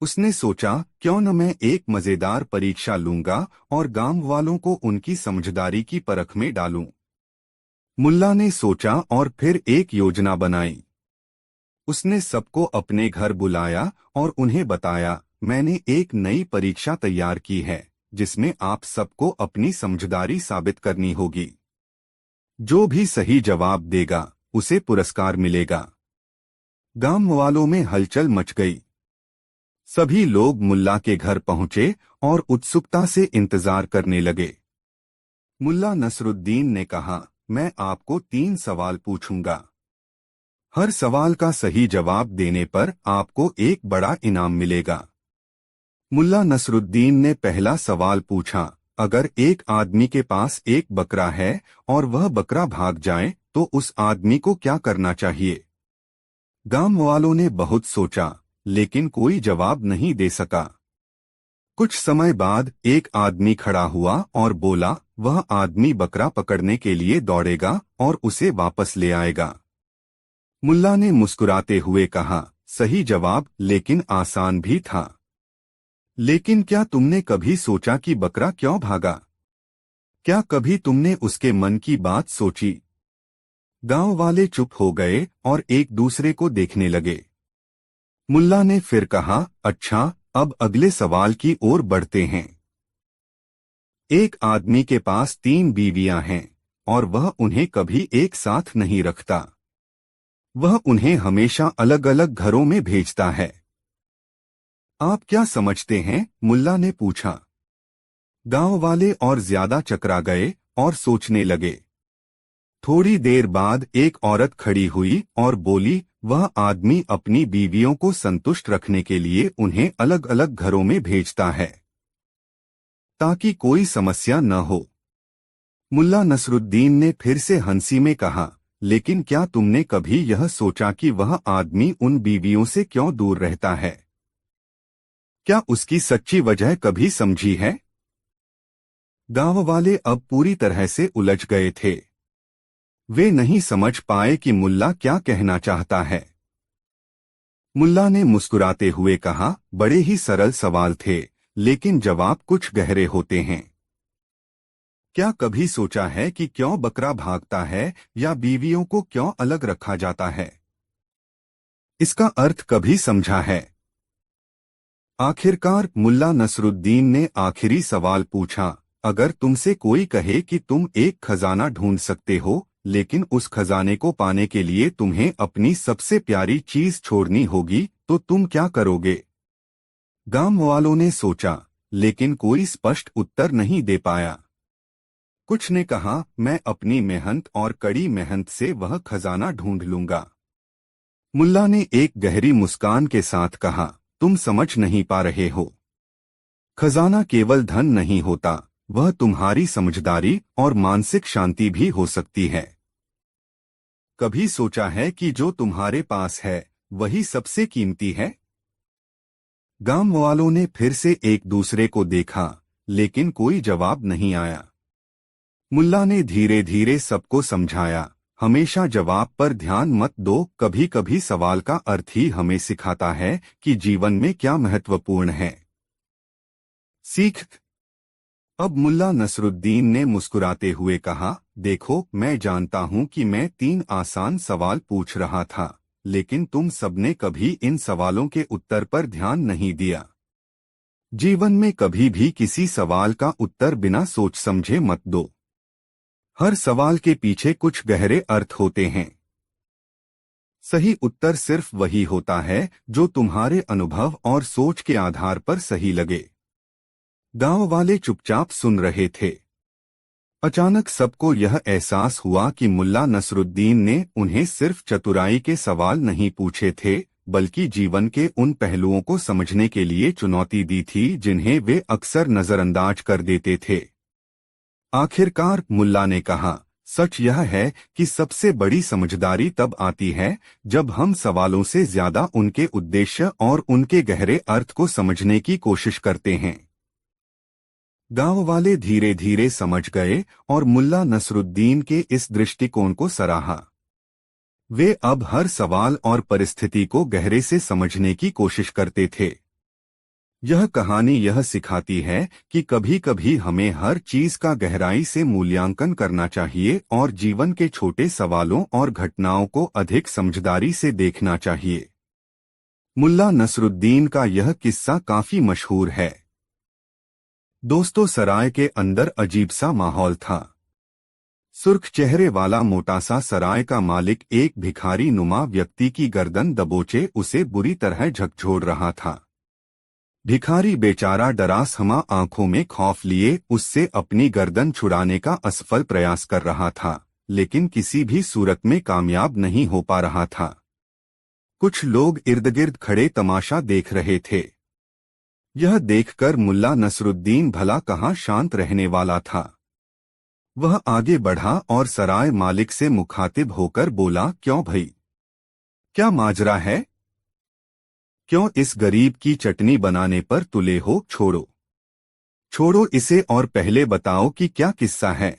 उसने सोचा, क्यों न मैं एक मजेदार परीक्षा लूंगा और गांव वालों को उनकी समझदारी की परख में डालूं। मुल्ला ने सोचा और फिर एक योजना बनाई। उसने सबको अपने घर बुलाया और उन्हें बताया, मैंने एक नई परीक्षा तैयार की है, जिसमें आप सबको अपनी समझदारी साबित करनी होगी। जो भी सही जवाब देगा, उसे पुरस्कार मिलेगा। गांव वालों में हलचल मच गई। सभी लोग मुल्ला के घर पहुंचे और उत्सुकता से इंतजार करने लगे। मुल्ला नसरुद्दीन ने कहा, मैं आपको 3 सवाल पूछूंगा। हर सवाल का सही जवाब देने पर आपको एक बड़ा इनाम मिलेगा। मुल्ला नसरुद्दीन ने पहला सवाल पूछा, अगर एक आदमी के पास एक बकरा है और वह बकरा भाग जाए तो उस आदमी को क्या करना चाहिए? गांव वालों ने बहुत सोचा, लेकिन कोई जवाब नहीं दे सका। कुछ समय बाद एक आदमी खड़ा हुआ और बोला, वह आदमी बकरा पकड़ने के लिए दौड़ेगा और उसे वापस ले आएगा। मुल्ला ने मुस्कुराते हुए कहा, सही जवाब, लेकिन आसान भी था। लेकिन क्या तुमने कभी सोचा कि बकरा क्यों भागा? क्या कभी तुमने उसके मन की बात सोची? गांव वाले चुप हो गए और एक दूसरे को देखने लगे। मुल्ला ने फिर कहा, अच्छा, अब अगले सवाल की ओर बढ़ते हैं। एक आदमी के पास 3 बीवियां हैं और वह उन्हें कभी एक साथ नहीं रखता। वह उन्हें हमेशा अलग अलग घरों में भेजता है। आप क्या समझते हैं? मुल्ला ने पूछा। गांव वाले और ज्यादा चकरा गए और सोचने लगे। थोड़ी देर बाद एक औरत खड़ी हुई और बोली, वह आदमी अपनी बीवियों को संतुष्ट रखने के लिए उन्हें अलग अलग घरों में भेजता है, ताकि कोई समस्या न हो। मुल्ला नसरुद्दीन ने फिर से हंसी में कहा, लेकिन क्या तुमने कभी यह सोचा कि वह आदमी उन बीवियों से क्यों दूर रहता है? क्या उसकी सच्ची वजह कभी समझी है? गांव वाले अब पूरी तरह से उलझ गए थे। वे नहीं समझ पाए कि मुल्ला क्या कहना चाहता है। मुल्ला ने मुस्कुराते हुए कहा, बड़े ही सरल सवाल थे, लेकिन जवाब कुछ गहरे होते हैं। क्या कभी सोचा है कि क्यों बकरा भागता है या बीवियों को क्यों अलग रखा जाता है? इसका अर्थ कभी समझा है? आखिरकार मुल्ला नसरुद्दीन ने आखिरी सवाल पूछा, अगर तुमसे कोई कहे कि तुम एक खजाना ढूंढ सकते हो, लेकिन उस खजाने को पाने के लिए तुम्हें अपनी सबसे प्यारी चीज छोड़नी होगी, तो तुम क्या करोगे? गांव वालों ने सोचा, लेकिन कोई स्पष्ट उत्तर नहीं दे पाया। कुछ ने कहा, मैं अपनी मेहनत और कड़ी मेहनत से वह खजाना ढूंढ लूंगा। मुल्ला ने एक गहरी मुस्कान के साथ कहा, तुम समझ नहीं पा रहे हो। खजाना केवल धन नहीं होता, वह तुम्हारी समझदारी और मानसिक शांति भी हो सकती है। कभी सोचा है कि जो तुम्हारे पास है, वही सबसे कीमती है? गांव वालों ने फिर से एक दूसरे को देखा, लेकिन कोई जवाब नहीं आया। मुल्ला ने धीरे धीरे सबको समझाया, हमेशा जवाब पर ध्यान मत दो, कभी कभी सवाल का अर्थ ही हमें सिखाता है कि जीवन में क्या महत्वपूर्ण है। सीख। अब मुल्ला नसरुद्दीन ने मुस्कुराते हुए कहा, देखो, मैं जानता हूं कि मैं 3 आसान सवाल पूछ रहा था, लेकिन तुम सबने कभी इन सवालों के उत्तर पर ध्यान नहीं दिया। जीवन में कभी भी किसी सवाल का उत्तर बिना सोच समझे मत दो। हर सवाल के पीछे कुछ गहरे अर्थ होते हैं। सही उत्तर सिर्फ वही होता है जो तुम्हारे अनुभव और सोच के आधार पर सही लगे। गांव वाले चुपचाप सुन रहे थे। अचानक सबको यह एहसास हुआ कि मुल्ला नसरुद्दीन ने उन्हें सिर्फ चतुराई के सवाल नहीं पूछे थे, बल्कि जीवन के उन पहलुओं को समझने के लिए चुनौती दी थी जिन्हें वे अक्सर नजरअंदाज कर देते थे। आखिरकार मुल्ला ने कहा, सच यह है कि सबसे बड़ी समझदारी तब आती है जब हम सवालों से ज्यादा उनके उद्देश्य और उनके गहरे अर्थ को समझने की कोशिश करते हैं। गांव वाले धीरे धीरे समझ गए और मुल्ला नसरुद्दीन के इस दृष्टिकोण को सराहा। वे अब हर सवाल और परिस्थिति को गहरे से समझने की कोशिश करते थे। यह कहानी यह सिखाती है कि कभी कभी हमें हर चीज का गहराई से मूल्यांकन करना चाहिए और जीवन के छोटे सवालों और घटनाओं को अधिक समझदारी से देखना चाहिए। मुल्ला नसरुद्दीन का यह किस्सा काफी मशहूर है। दोस्तों, सराय के अंदर अजीब सा माहौल था। सुर्ख चेहरे वाला मोटा सा सराय का मालिक एक भिखारी नुमा व्यक्ति की गर्दन दबोचे उसे बुरी तरह झकझोर रहा था। भिखारी बेचारा डरासमा आंखों में खौफ लिए उससे अपनी गर्दन छुड़ाने का असफल प्रयास कर रहा था, लेकिन किसी भी सूरत में कामयाब नहीं हो पा रहा था। कुछ लोग इर्दगिर्द खड़े तमाशा देख रहे थे। यह देखकर मुल्ला नसरुद्दीन भला कहाँ शांत रहने वाला था। वह आगे बढ़ा और सराय मालिक से मुखातिब होकर बोला, क्यों भाई, क्या माजरा है? क्यों इस गरीब की चटनी बनाने पर तुले हो? छोड़ो छोड़ो इसे और पहले बताओ कि क्या किस्सा है।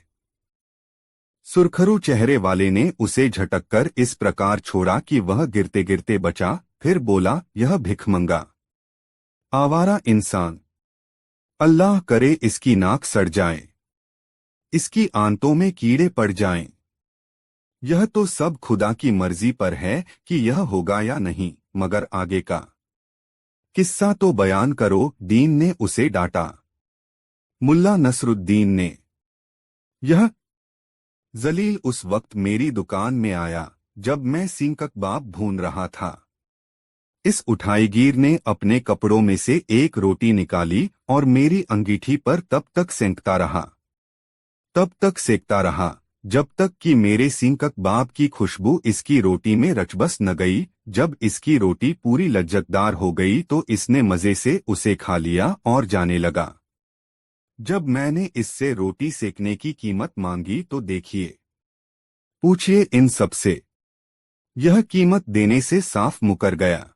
सुरखरू चेहरे वाले ने उसे झटककर इस प्रकार छोड़ा कि वह गिरते गिरते बचा। फिर बोला, यह भिखमंगा आवारा इंसान, अल्लाह करे इसकी नाक सड़ जाए, इसकी आंतों में कीड़े पड़ जाएं। यह तो सब खुदा की मर्जी पर है कि यह होगा या नहीं, मगर आगे का किस्सा तो बयान करो, दीन ने उसे डांटा। मुल्ला नसरुद्दीन ने, यह जलील उस वक्त मेरी दुकान में आया जब मैं सींग कबाब भून रहा था। इस उठाईगीर ने अपने कपड़ों में से एक रोटी निकाली और मेरी अंगीठी पर तब तक सेंकता रहा जब तक कि मेरे सींग कबाब की खुशबू इसकी रोटी में रचबस न गई। जब इसकी रोटी पूरी लज्जतदार हो गई तो इसने मजे से उसे खा लिया और जाने लगा। जब मैंने इससे रोटी सेकने की कीमत मांगी तो देखिए, पूछिए इन सबसे, यह कीमत देने से साफ मुकर गया।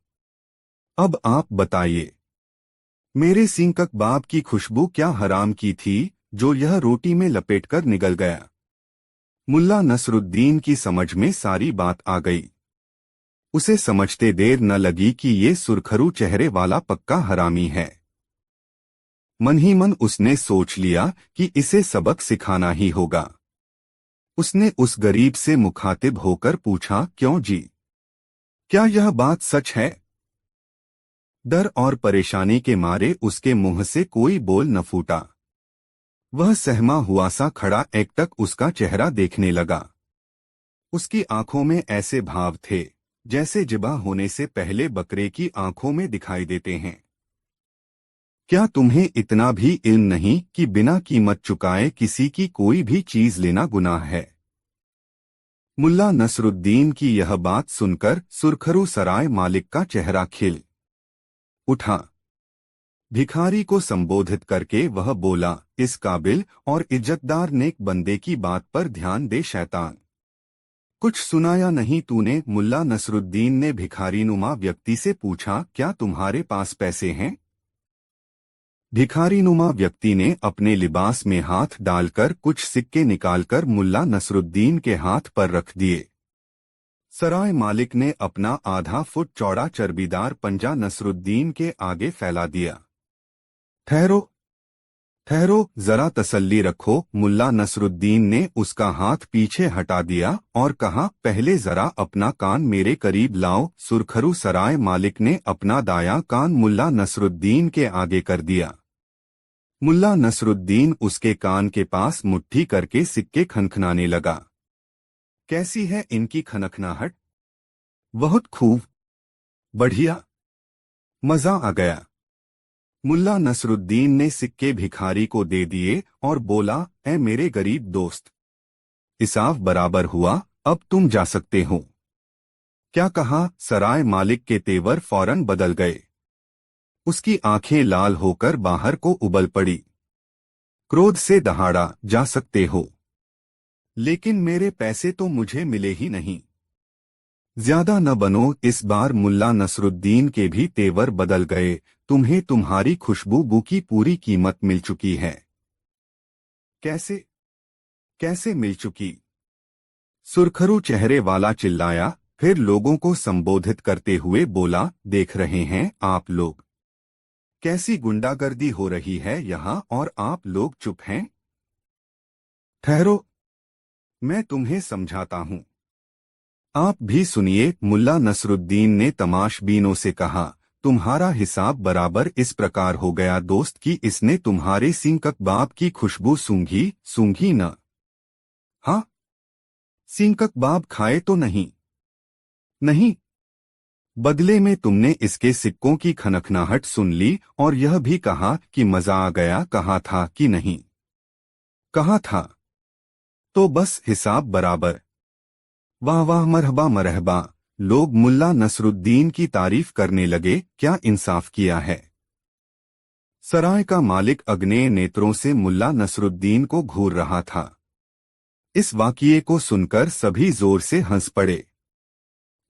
अब आप बताइए, मेरे सींग कबाब की खुशबू क्या हराम की थी जो यह रोटी में लपेटकर निगल गया? मुल्ला नसरुद्दीन की समझ में सारी बात आ गई। उसे समझते देर न लगी कि ये सुरखरू चेहरे वाला पक्का हरामी है। मन ही मन उसने सोच लिया कि इसे सबक सिखाना ही होगा। उसने उस गरीब से मुखातिब होकर पूछा, क्यों जी, क्या यह बात सच है? डर और परेशानी के मारे उसके मुंह से कोई बोल न फूटा। वह सहमा हुआ सा खड़ा एकटक उसका चेहरा देखने लगा। उसकी आंखों में ऐसे भाव थे जैसे जिबा होने से पहले बकरे की आंखों में दिखाई देते हैं। क्या तुम्हें इतना भी इल्म नहीं कि बिना कीमत चुकाए किसी की कोई भी चीज लेना गुनाह है? मुल्ला नसरुद्दीन की यह बात सुनकर सुरखरू सराय मालिक का चेहरा खिल उठा। भिखारी को संबोधित करके वह बोला, इस काबिल और इज्जतदार नेक बंदे की बात पर ध्यान दे शैतान। कुछ सुनाया नहीं तूने? मुल्ला नसरुद्दीन ने भिखारीनुमा व्यक्ति से पूछा, क्या तुम्हारे पास पैसे हैं? भिखारीनुमा व्यक्ति ने अपने लिबास में हाथ डालकर कुछ सिक्के निकालकर मुल्ला नसरुद्दीन के हाथ पर रख दिए। सराय मालिक ने अपना आधा फुट चौड़ा चर्बीदार पंजा नसरुद्दीन के आगे फैला दिया। ठहरो ठहरो, जरा तसल्ली रखो। मुल्ला नसरुद्दीन ने उसका हाथ पीछे हटा दिया और कहा, पहले जरा अपना कान मेरे करीब लाओ। सुरखरू सराय मालिक ने अपना दायां कान मुल्ला नसरुद्दीन के आगे कर दिया। मुल्ला नसरुद्दीन उसके कान के पास मुट्ठी करके सिक्के खनखनाने लगा। कैसी है इनकी खनखनाहट? बहुत खूब, बढ़िया, मजा आ गया। मुल्ला नसरुद्दीन ने सिक्के भिखारी को दे दिए और बोला, ऐ मेरे गरीब दोस्त, हिसाब बराबर हुआ, अब तुम जा सकते हो। क्या कहा? सराय मालिक के तेवर फौरन बदल गए। उसकी आंखें लाल होकर बाहर को उबल पड़ी। क्रोध से दहाड़ा, जा सकते हो, लेकिन मेरे पैसे तो मुझे मिले ही नहीं। ज्यादा न बनो। इस बार मुल्ला नसरुद्दीन के भी तेवर बदल गए। तुम्हें तुम्हारी खुशबू की पूरी कीमत मिल चुकी है। कैसे कैसे मिल चुकी? सुरखरू चेहरे वाला चिल्लाया, फिर लोगों को संबोधित करते हुए बोला, देख रहे हैं आप लोग कैसी गुंडागर्दी हो रही है यहाँ, और आप लोग चुप हैं? ठहरो, मैं तुम्हें समझाता हूँ। आप भी सुनिए। मुल्ला नसरुद्दीन ने तमाशबीनों से कहा, तुम्हारा हिसाब बराबर इस प्रकार हो गया दोस्त कि इसने तुम्हारे सींग कबाब की खुशबू सूंघी सूंघी न? हाँ, सींग कबाब खाए तो नहीं? नहीं। बदले में तुमने इसके सिक्कों की खनखनाहट सुन ली और यह भी कहा कि मजा आ गया। कहा था कि नहीं? कहा था। तो बस हिसाब बराबर। वाह वाह, मरहबा मरहबा। लोग मुल्ला नसरुद्दीन की तारीफ करने लगे। क्या इंसाफ किया है! सराय का मालिक अग्नेय नेत्रों से मुल्ला नसरुद्दीन को घूर रहा था। इस वाकिये को सुनकर सभी जोर से हंस पड़े।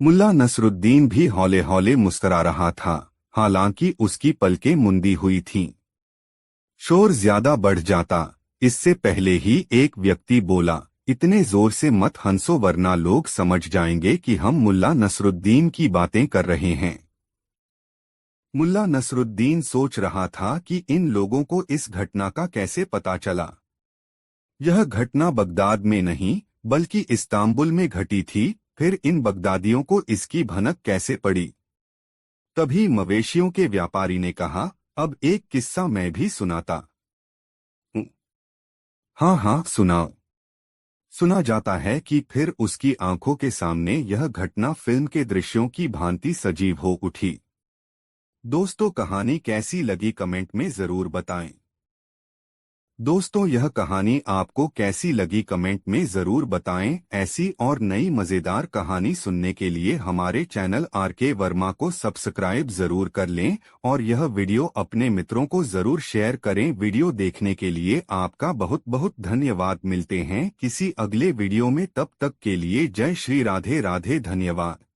मुल्ला नसरुद्दीन भी हौले हौले मुस्करा रहा था, हालांकि उसकी पलकें मुंदी हुई थीं। शोर ज्यादा बढ़ जाता इससे पहले ही एक व्यक्ति बोला, इतने जोर से मत हंसो वरना लोग समझ जाएंगे कि हम मुल्ला नसरुद्दीन की बातें कर रहे हैं। मुल्ला नसरुद्दीन सोच रहा था कि इन लोगों को इस घटना का कैसे पता चला। यह घटना बगदाद में नहीं बल्कि इस्तांबुल में घटी थी। फिर इन बगदादियों को इसकी भनक कैसे पड़ी? तभी मवेशियों के व्यापारी ने कहा, अब एक किस्सा मैं भी सुनाता हूँ। हाँ हाँ, सुनाओ। सुना जाता है कि फिर उसकी आंखों के सामने यह घटना फिल्म के दृश्यों की भांति सजीव हो उठी। दोस्तों, कहानी कैसी लगी कमेंट में जरूर बताएं। दोस्तों, यह कहानी आपको कैसी लगी कमेंट में जरूर बताएं। ऐसी और नई मजेदार कहानी सुनने के लिए हमारे चैनल आरके वर्मा को सब्सक्राइब जरूर कर लें और यह वीडियो अपने मित्रों को जरूर शेयर करें। वीडियो देखने के लिए आपका बहुत बहुत धन्यवाद। मिलते हैं किसी अगले वीडियो में, तब तक के लिए जय श्री राधे राधे। धन्यवाद।